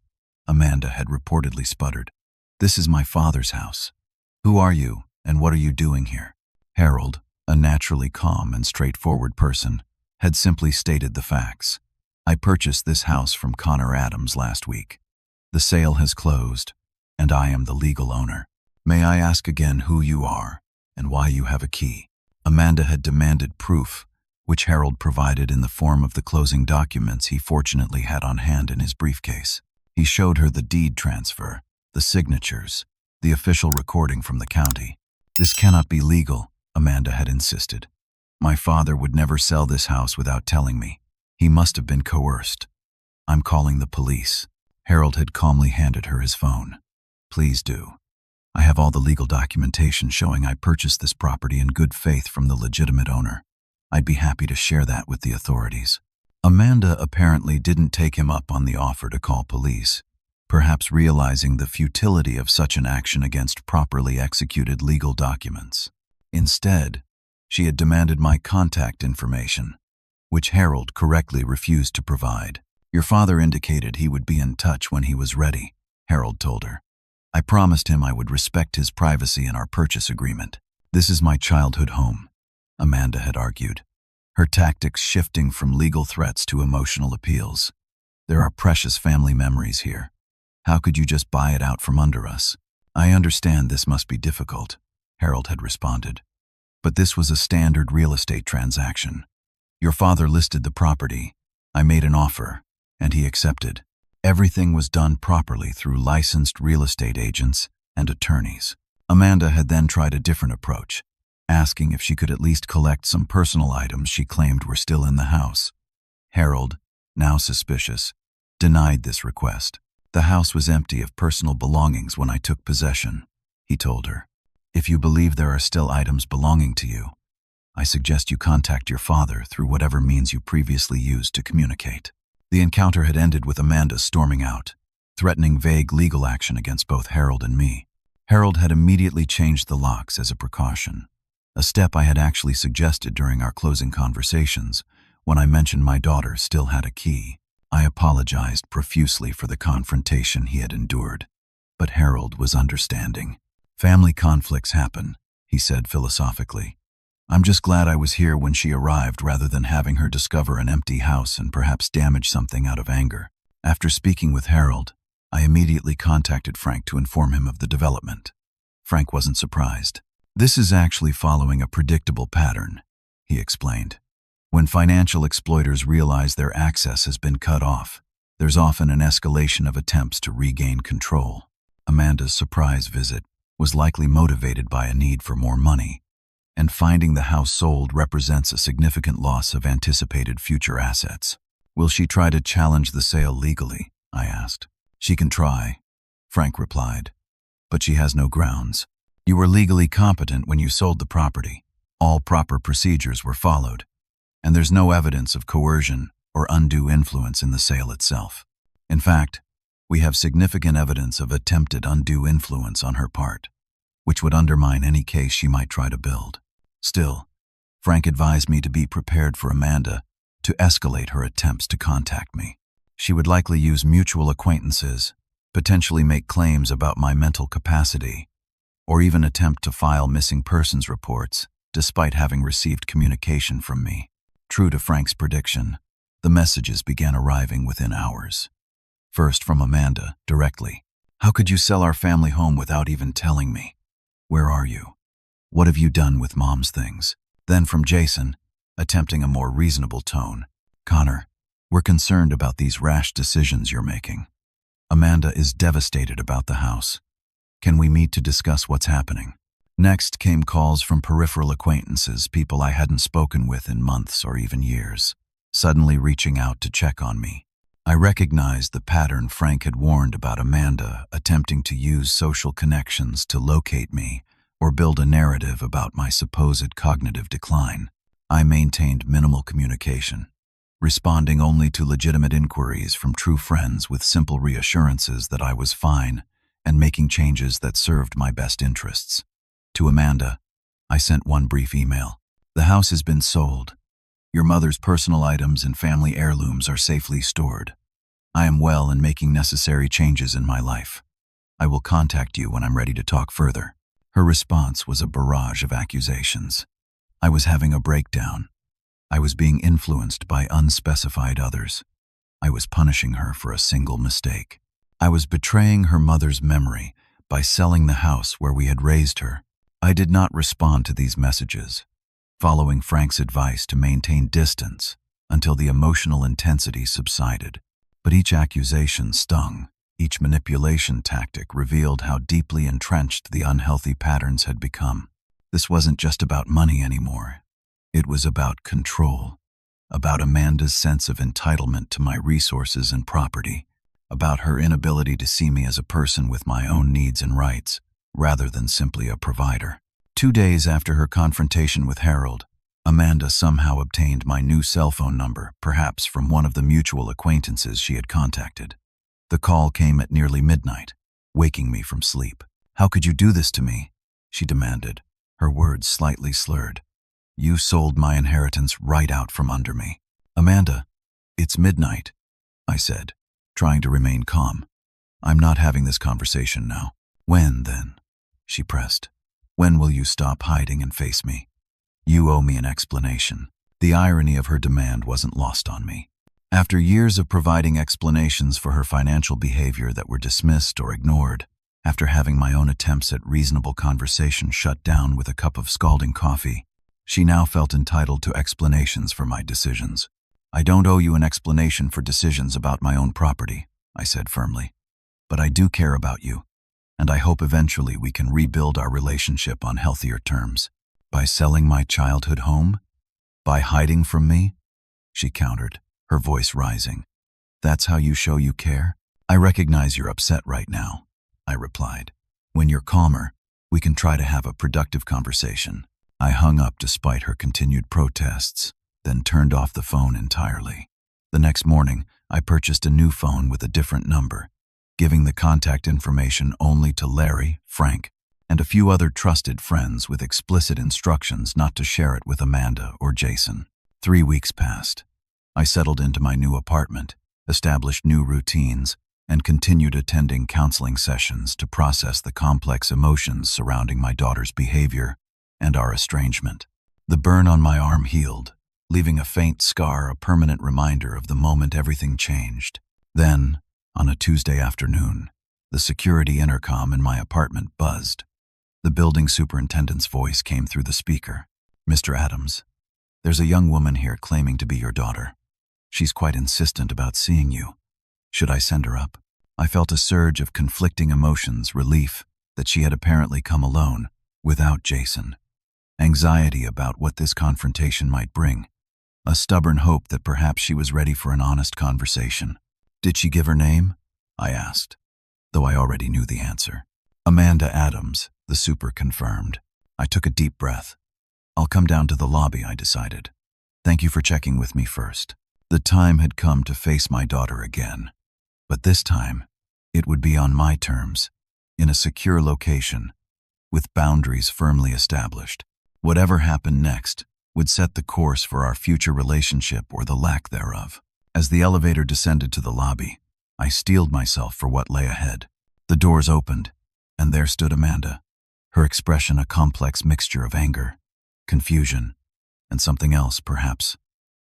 Amanda had reportedly sputtered. "This is my father's house. Who are you, and what are you doing here?" "Harold," a naturally calm and straightforward person, had simply stated the facts. I purchased this house from Connor Adams last week. The sale has closed, and I am the legal owner. May I ask again who you are and why you have a key? Amanda had demanded proof, which Harold provided in the form of the closing documents he fortunately had on hand in his briefcase. He showed her the deed transfer, the signatures, the official recording from the county. This cannot be legal, Amanda had insisted. My father would never sell this house without telling me. He must have been coerced. I'm calling the police. Harold had calmly handed her his phone. Please do. I have all the legal documentation showing I purchased this property in good faith from the legitimate owner. I'd be happy to share that with the authorities. Amanda apparently didn't take him up on the offer to call police, perhaps realizing the futility of such an action against properly executed legal documents. Instead, she had demanded my contact information, which Harold correctly refused to provide. Your father indicated he would be in touch when he was ready, Harold told her. I promised him I would respect his privacy in our purchase agreement. This is my childhood home, Amanda had argued, her tactics shifting from legal threats to emotional appeals. There are precious family memories here. How could you just buy it out from under us? I understand this must be difficult, Harold had responded. But this was a standard real estate transaction. Your father listed the property. I made an offer, and he accepted. Everything was done properly through licensed real estate agents and attorneys. Amanda had then tried a different approach, asking if she could at least collect some personal items she claimed were still in the house. Harold, now suspicious, denied this request. The house was empty of personal belongings when I took possession, he told her. If you believe there are still items belonging to you, I suggest you contact your father through whatever means you previously used to communicate. The encounter had ended with Amanda storming out, threatening vague legal action against both Harold and me. Harold had immediately changed the locks as a precaution, a step I had actually suggested during our closing conversations when I mentioned my daughter still had a key. I apologized profusely for the confrontation he had endured, but Harold was understanding. Family conflicts happen, he said philosophically. I'm just glad I was here when she arrived rather than having her discover an empty house and perhaps damage something out of anger. After speaking with Harold, I immediately contacted Frank to inform him of the development. Frank wasn't surprised. This is actually following a predictable pattern, he explained. When financial exploiters realize their access has been cut off, there's often an escalation of attempts to regain control. Amanda's surprise visit was likely motivated by a need for more money, and finding the house sold represents a significant loss of anticipated future assets. Will she try to challenge the sale legally? I asked. She can try, Frank replied, but she has no grounds. You were legally competent when you sold the property. All proper procedures were followed, and there's no evidence of coercion or undue influence in the sale itself. In fact, we have significant evidence of attempted undue influence on her part, which would undermine any case she might try to build. Still, Frank advised me to be prepared for Amanda to escalate her attempts to contact me. She would likely use mutual acquaintances, potentially make claims about my mental capacity, or even attempt to file missing persons reports despite having received communication from me. True to Frank's prediction, the messages began arriving within hours. First from Amanda, directly. How could you sell our family home without even telling me? Where are you? What have you done with Mom's things? Then from Jason, attempting a more reasonable tone. Connor, we're concerned about these rash decisions you're making. Amanda is devastated about the house. Can we meet to discuss what's happening? Next came calls from peripheral acquaintances, people I hadn't spoken with in months or even years, suddenly reaching out to check on me. I recognized the pattern Frank had warned about Amanda attempting to use social connections to locate me or build a narrative about my supposed cognitive decline. I maintained minimal communication, responding only to legitimate inquiries from true friends with simple reassurances that I was fine and making changes that served my best interests. To Amanda, I sent one brief email. The house has been sold. Your mother's personal items and family heirlooms are safely stored. I am well and making necessary changes in my life. I will contact you when I'm ready to talk further. Her response was a barrage of accusations. I was having a breakdown. I was being influenced by unspecified others. I was punishing her for a single mistake. I was betraying her mother's memory by selling the house where we had raised her. I did not respond to these messages, following Frank's advice to maintain distance until the emotional intensity subsided. But each accusation stung. Each manipulation tactic revealed how deeply entrenched the unhealthy patterns had become. This wasn't just about money anymore. It was about control, about Amanda's sense of entitlement to my resources and property, about her inability to see me as a person with my own needs and rights, rather than simply a provider. 2 days after her confrontation with Harold, Amanda somehow obtained my new cell phone number, perhaps from one of the mutual acquaintances she had contacted. The call came at nearly midnight, waking me from sleep. "How could you do this to me?" she demanded, her words slightly slurred. "You sold my inheritance right out from under me." "Amanda, it's midnight," I said, trying to remain calm. "I'm not having this conversation now." "When, then?" she pressed. "When will you stop hiding and face me? You owe me an explanation." The irony of her demand wasn't lost on me. After years of providing explanations for her financial behavior that were dismissed or ignored, after having my own attempts at reasonable conversation shut down with a cup of scalding coffee, she now felt entitled to explanations for my decisions. "I don't owe you an explanation for decisions about my own property," I said firmly. "But I do care about you, and I hope eventually we can rebuild our relationship on healthier terms." "By selling my childhood home? By hiding from me?" she countered, her voice rising. "That's how you show you care?" "I recognize you're upset right now," I replied. "When you're calmer, we can try to have a productive conversation." I hung up despite her continued protests, then turned off the phone entirely. The next morning, I purchased a new phone with a different number, giving the contact information only to Larry, Frank, and a few other trusted friends with explicit instructions not to share it with Amanda or Jason. 3 weeks passed. I settled into my new apartment, established new routines, and continued attending counseling sessions to process the complex emotions surrounding my daughter's behavior and our estrangement. The burn on my arm healed, leaving a faint scar, a permanent reminder of the moment everything changed. Then, on a Tuesday afternoon, the security intercom in my apartment buzzed. The building superintendent's voice came through the speaker. "Mr. Adams, there's a young woman here claiming to be your daughter. She's quite insistent about seeing you. Should I send her up?" I felt a surge of conflicting emotions, relief that she had apparently come alone, without Jason, anxiety about what this confrontation might bring, a stubborn hope that perhaps she was ready for an honest conversation. "Did she give her name?" I asked, though I already knew the answer. "Amanda Adams," the super confirmed. I took a deep breath. "I'll come down to the lobby," I decided. "Thank you for checking with me first." The time had come to face my daughter again. But this time, it would be on my terms, in a secure location, with boundaries firmly established. Whatever happened next would set the course for our future relationship or the lack thereof. As the elevator descended to the lobby, I steeled myself for what lay ahead. The doors opened, and there stood Amanda, her expression a complex mixture of anger, confusion, and something else, perhaps.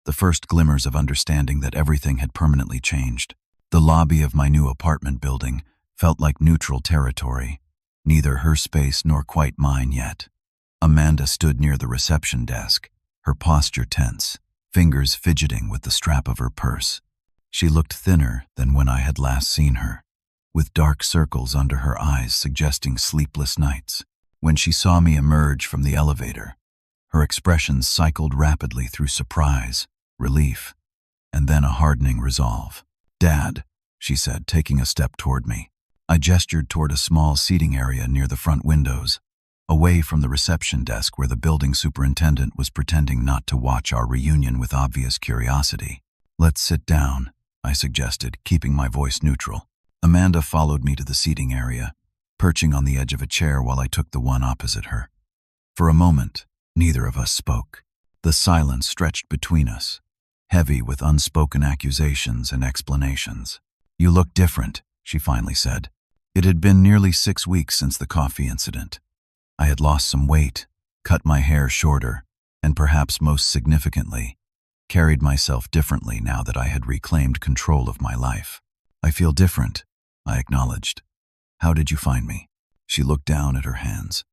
The first glimmers of understanding that everything had permanently changed. The lobby of my new apartment building felt like neutral territory, neither her space nor quite mine yet. Amanda stood near the reception desk, her posture tense, fingers fidgeting with the strap of her purse. She looked thinner than when I had last seen her, with dark circles under her eyes suggesting sleepless nights. When she saw me emerge from the elevator, her expressions cycled rapidly through surprise, relief, and then a hardening resolve. "Dad," she said, taking a step toward me. I gestured toward a small seating area near the front windows, away from the reception desk where the building superintendent was pretending not to watch our reunion with obvious curiosity. "Let's sit down," I suggested, keeping my voice neutral. Amanda followed me to the seating area, perching on the edge of a chair while I took the one opposite her. For a moment, neither of us spoke. The silence stretched between us, heavy with unspoken accusations and explanations. "You look different," she finally said. It had been nearly 6 weeks since the coffee incident. I had lost some weight, cut my hair shorter, and perhaps most significantly, carried myself differently now that I had reclaimed control of my life. I feel different, I acknowledged. How did you find me? She looked down at her hands.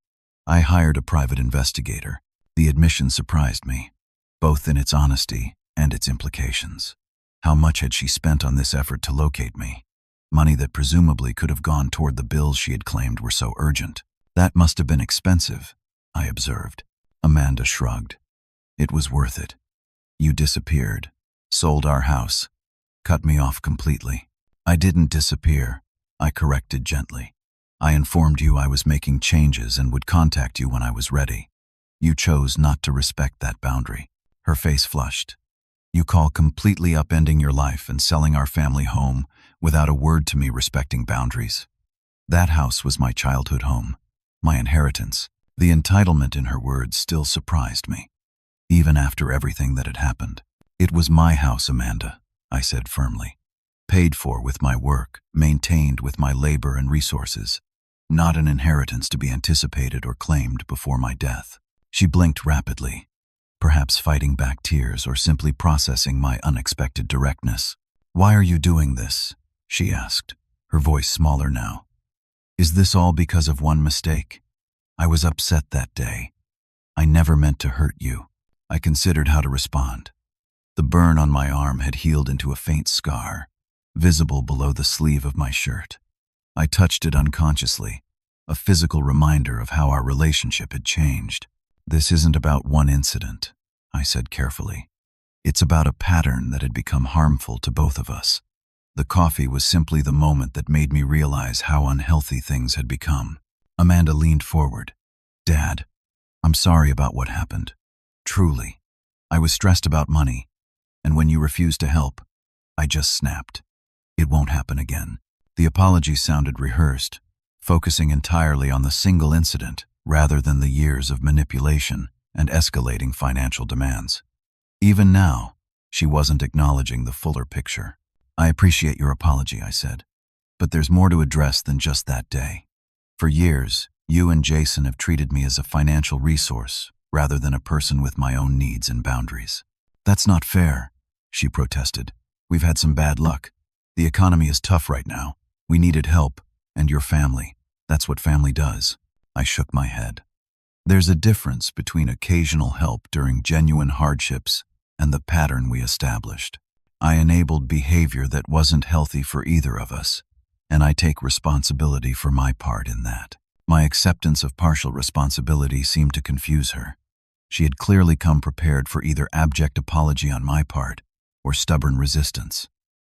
I hired a private investigator. The admission surprised me, both in its honesty and its implications. How much had she spent on this effort to locate me? Money that presumably could have gone toward the bills she had claimed were so urgent. That must have been expensive, I observed. Amanda shrugged. It was worth it. You disappeared, sold our house, cut me off completely. I didn't disappear, I corrected gently. I informed you I was making changes and would contact you when I was ready. You chose not to respect that boundary. Her face flushed. You call completely upending your life and selling our family home without a word to me respecting boundaries. That house was my childhood home, my inheritance. The entitlement in her words still surprised me, even after everything that had happened. It was my house, Amanda, I said firmly. Paid for with my work, maintained with my labor and resources. Not an inheritance to be anticipated or claimed before my death. She blinked rapidly, perhaps fighting back tears or simply processing my unexpected directness. Why are you doing this? She asked, her voice smaller now. Is this all because of one mistake? I was upset that day. I never meant to hurt you. I considered how to respond. The burn on my arm had healed into a faint scar, visible below the sleeve of my shirt. I touched it unconsciously, a physical reminder of how our relationship had changed. This isn't about one incident, I said carefully. It's about a pattern that had become harmful to both of us. The coffee was simply the moment that made me realize how unhealthy things had become. Amanda leaned forward. Dad, I'm sorry about what happened. Truly. I was stressed about money, and when you refused to help, I just snapped. It won't happen again. The apology sounded rehearsed, focusing entirely on the single incident rather than the years of manipulation and escalating financial demands. Even now, she wasn't acknowledging the fuller picture. I appreciate your apology, I said, but there's more to address than just that day. For years, you and Jason have treated me as a financial resource rather than a person with my own needs and boundaries. That's not fair, she protested. We've had some bad luck. The economy is tough right now. We needed help, and your family. That's what family does. I shook my head. There's a difference between occasional help during genuine hardships and the pattern we established. I enabled behavior that wasn't healthy for either of us, and I take responsibility for my part in that. My acceptance of partial responsibility seemed to confuse her. She had clearly come prepared for either abject apology on my part or stubborn resistance,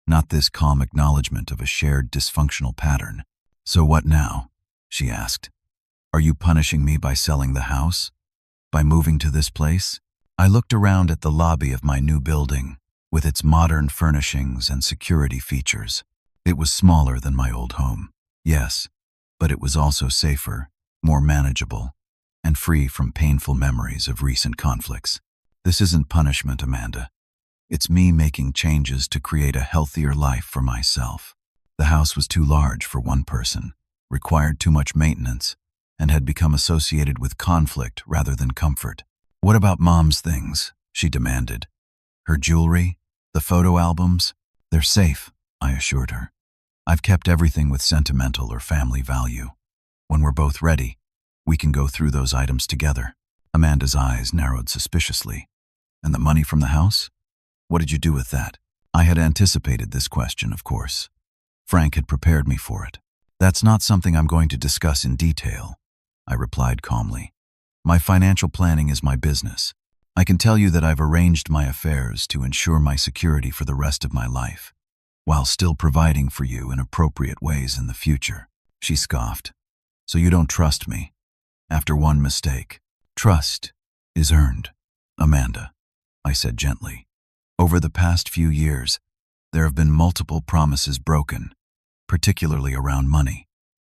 not this calm acknowledgement of a shared dysfunctional pattern. So what now? She asked. Are you punishing me by selling the house? By moving to this place? I looked around at the lobby of my new building, with its modern furnishings and security features. It was smaller than my old home, yes, but it was also safer, more manageable, and free from painful memories of recent conflicts. This isn't punishment, Amanda. It's me making changes to create a healthier life for myself. The house was too large for one person, required too much maintenance, and had become associated with conflict rather than comfort. What about Mom's things? She demanded. Her jewelry, the photo albums? They're safe, I assured her. I've kept everything with sentimental or family value. When we're both ready, we can go through those items together. Amanda's eyes narrowed suspiciously. And the money from the house? What did you do with that? I had anticipated this question, of course. Frank had prepared me for it. That's not something I'm going to discuss in detail, I replied calmly. My financial planning is my business. I can tell you that I've arranged my affairs to ensure my security for the rest of my life, while still providing for you in appropriate ways in the future. She scoffed. So you don't trust me? After one mistake. Trust is earned, Amanda, I said gently. Over the past few years, there have been multiple promises broken, particularly around money.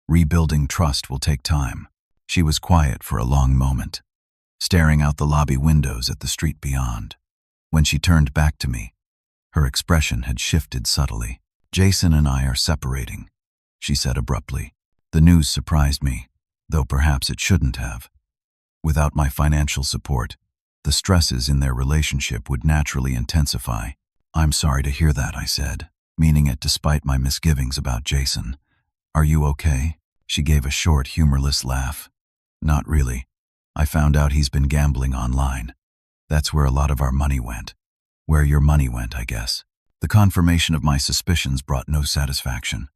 Rebuilding trust will take time. She was quiet for a long moment, staring out the lobby windows at the street beyond. When she turned back to me, her expression had shifted subtly. Jason and I are separating, she said abruptly. The news surprised me, though perhaps it shouldn't have. Without my financial support, The stresses in their relationship would naturally intensify. "I'm sorry to hear that," I said, meaning it despite my misgivings about Jason. "Are you okay?" She gave a short, humorless laugh. "Not really. I found out he's been gambling online. That's where a lot of our money went. Where your money went, I guess." The confirmation of my suspicions brought no satisfaction.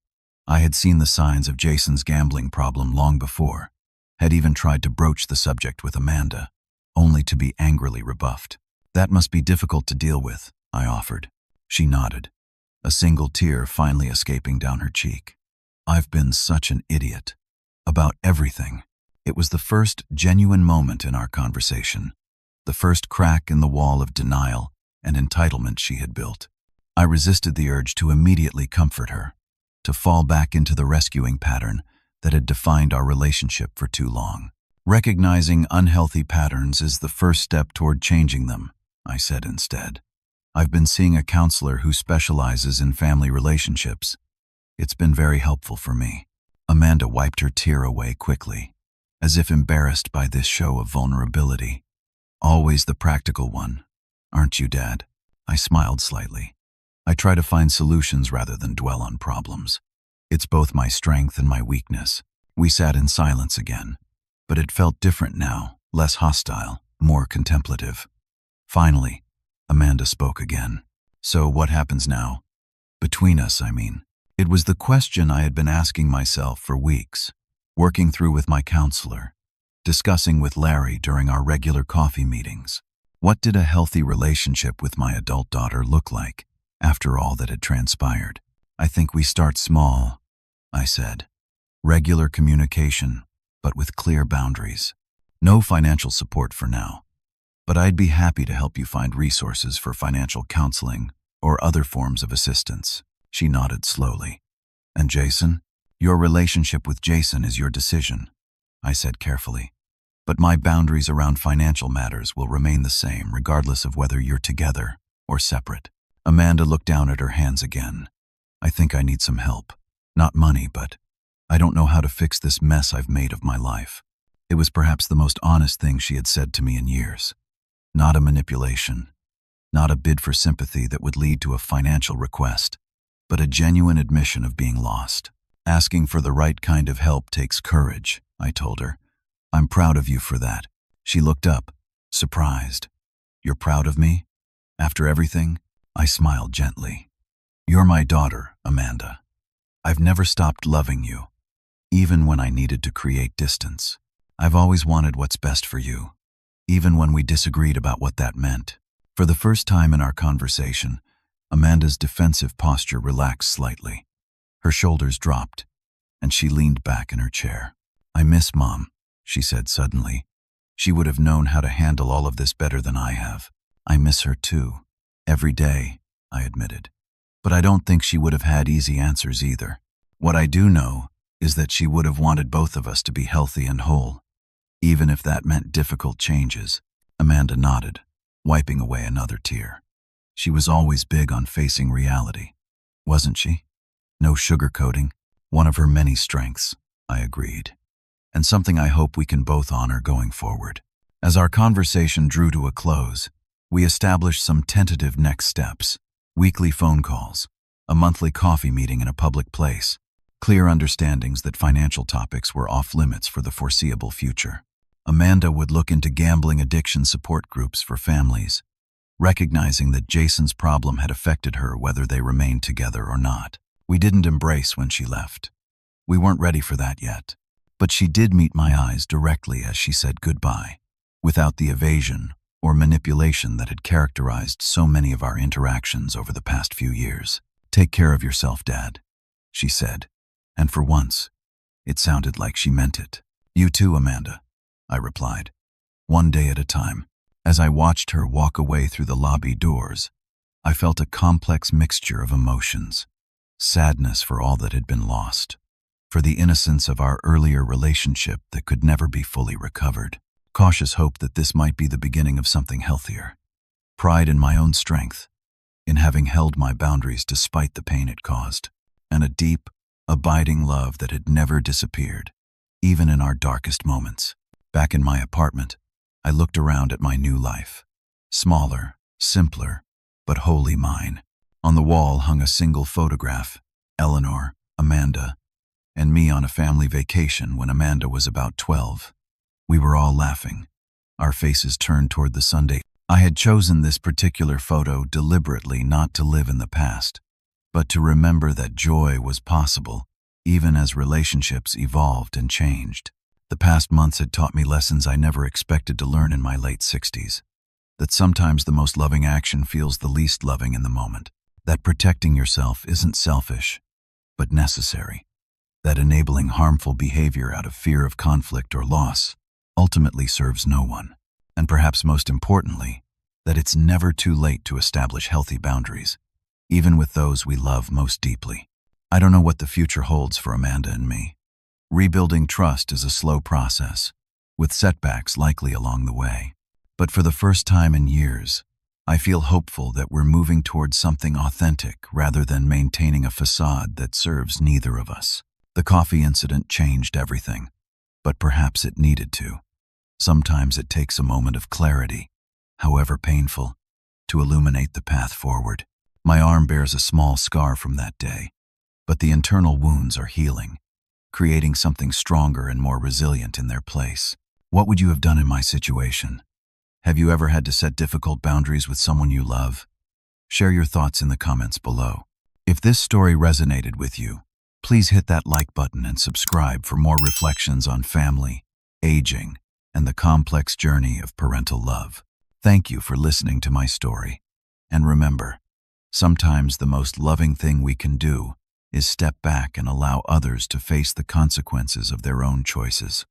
I had seen the signs of Jason's gambling problem long before, had even tried to broach the subject with Amanda, only to be angrily rebuffed. "That must be difficult to deal with," I offered. She nodded, a single tear finally escaping down her cheek. "I've been such an idiot. About everything." It was the first genuine moment in our conversation, the first crack in the wall of denial and entitlement she had built. I resisted the urge to immediately comfort her, to fall back into the rescuing pattern that had defined our relationship for too long. "Recognizing unhealthy patterns is the first step toward changing them," I said instead. "I've been seeing a counselor who specializes in family relationships. It's been very helpful for me." Amanda wiped her tear away quickly, as if embarrassed by this show of vulnerability. "Always the practical one, aren't you, Dad?" I smiled slightly. I try to find solutions rather than dwell on problems. It's both my strength and my weakness. We sat in silence again, but it felt different now, less hostile, more contemplative. Finally, Amanda spoke again. "So what happens now? Between us, I mean." It was the question I had been asking myself for weeks, working through with my counselor, discussing with Larry during our regular coffee meetings. What did a healthy relationship with my adult daughter look like after all that had transpired? "I think we start small," I said. "Regular communication, but with clear boundaries. No financial support for now, but I'd be happy to help you find resources for financial counseling or other forms of assistance." She nodded slowly. "And Jason? Your relationship with Jason is your decision," I said carefully. "But my boundaries around financial matters will remain the same regardless of whether you're together or separate." Amanda looked down at her hands again. "I think I need some help. Not money, but I don't know how to fix this mess I've made of my life." It was perhaps the most honest thing she had said to me in years. Not a manipulation, not a bid for sympathy that would lead to a financial request, but a genuine admission of being lost. "Asking for the right kind of help takes courage," I told her. "I'm proud of you for that." She looked up, surprised. "You're proud of me? After everything?" I smiled gently. "You're my daughter, Amanda. I've never stopped loving you, even when I needed to create distance. I've always wanted what's best for you, even when we disagreed about what that meant." For the first time in our conversation, Amanda's defensive posture relaxed slightly. Her shoulders dropped, and she leaned back in her chair. "I miss Mom," she said suddenly. "She would have known how to handle all of this better than I have." "I miss her too. Every day," I admitted. "But I don't think she would have had easy answers either. What I do know is that she would have wanted both of us to be healthy and whole, even if that meant difficult changes." Amanda nodded, wiping away another tear. "She was always big on facing reality, wasn't she? No sugarcoating, one of her many strengths," I agreed, "and something I hope we can both honor going forward." As our conversation drew to a close, we established some tentative next steps: weekly phone calls, a monthly coffee meeting in a public place, clear understandings that financial topics were off limits for the foreseeable future. Amanda would look into gambling addiction support groups for families, recognizing that Jason's problem had affected her whether they remained together or not. We didn't embrace when she left. We weren't ready for that yet. But she did meet my eyes directly as she said goodbye, without the evasion or manipulation that had characterized so many of our interactions over the past few years. "Take care of yourself, Dad," she said, and for once, it sounded like she meant it. "You too, Amanda," I replied, one day at a time. As I watched her walk away through the lobby doors, I felt a complex mixture of emotions: sadness for all that had been lost, for the innocence of our earlier relationship that could never be fully recovered, cautious hope that this might be the beginning of something healthier, pride in my own strength, in having held my boundaries despite the pain it caused, and a deep, abiding love that had never disappeared, even in our darkest moments. Back in my apartment, I looked around at my new life. Smaller, simpler, but wholly mine. On the wall hung a single photograph: Eleanor, Amanda, and me on a family vacation when Amanda was about 12. We were all laughing, our faces turned toward the Sunday. I had chosen this particular photo deliberately not to live in the past, but to remember that joy was possible, even as relationships evolved and changed. The past months had taught me lessons I never expected to learn in my late 60s. That sometimes the most loving action feels the least loving in the moment. That protecting yourself isn't selfish, but necessary. That enabling harmful behavior out of fear of conflict or loss ultimately serves no one. And perhaps most importantly, that it's never too late to establish healthy boundaries, even with those we love most deeply. I don't know what the future holds for Amanda and me. Rebuilding trust is a slow process, with setbacks likely along the way. But for the first time in years, I feel hopeful that we're moving towards something authentic rather than maintaining a facade that serves neither of us. The coffee incident changed everything, but perhaps it needed to. Sometimes it takes a moment of clarity, however painful, to illuminate the path forward. My arm bears a small scar from that day, but the internal wounds are healing, creating something stronger and more resilient in their place. What would you have done in my situation? Have you ever had to set difficult boundaries with someone you love? Share your thoughts in the comments below. If this story resonated with you, please hit that like button and subscribe for more reflections on family, aging, and the complex journey of parental love. Thank you for listening to my story. And remember, sometimes the most loving thing we can do is step back and allow others to face the consequences of their own choices.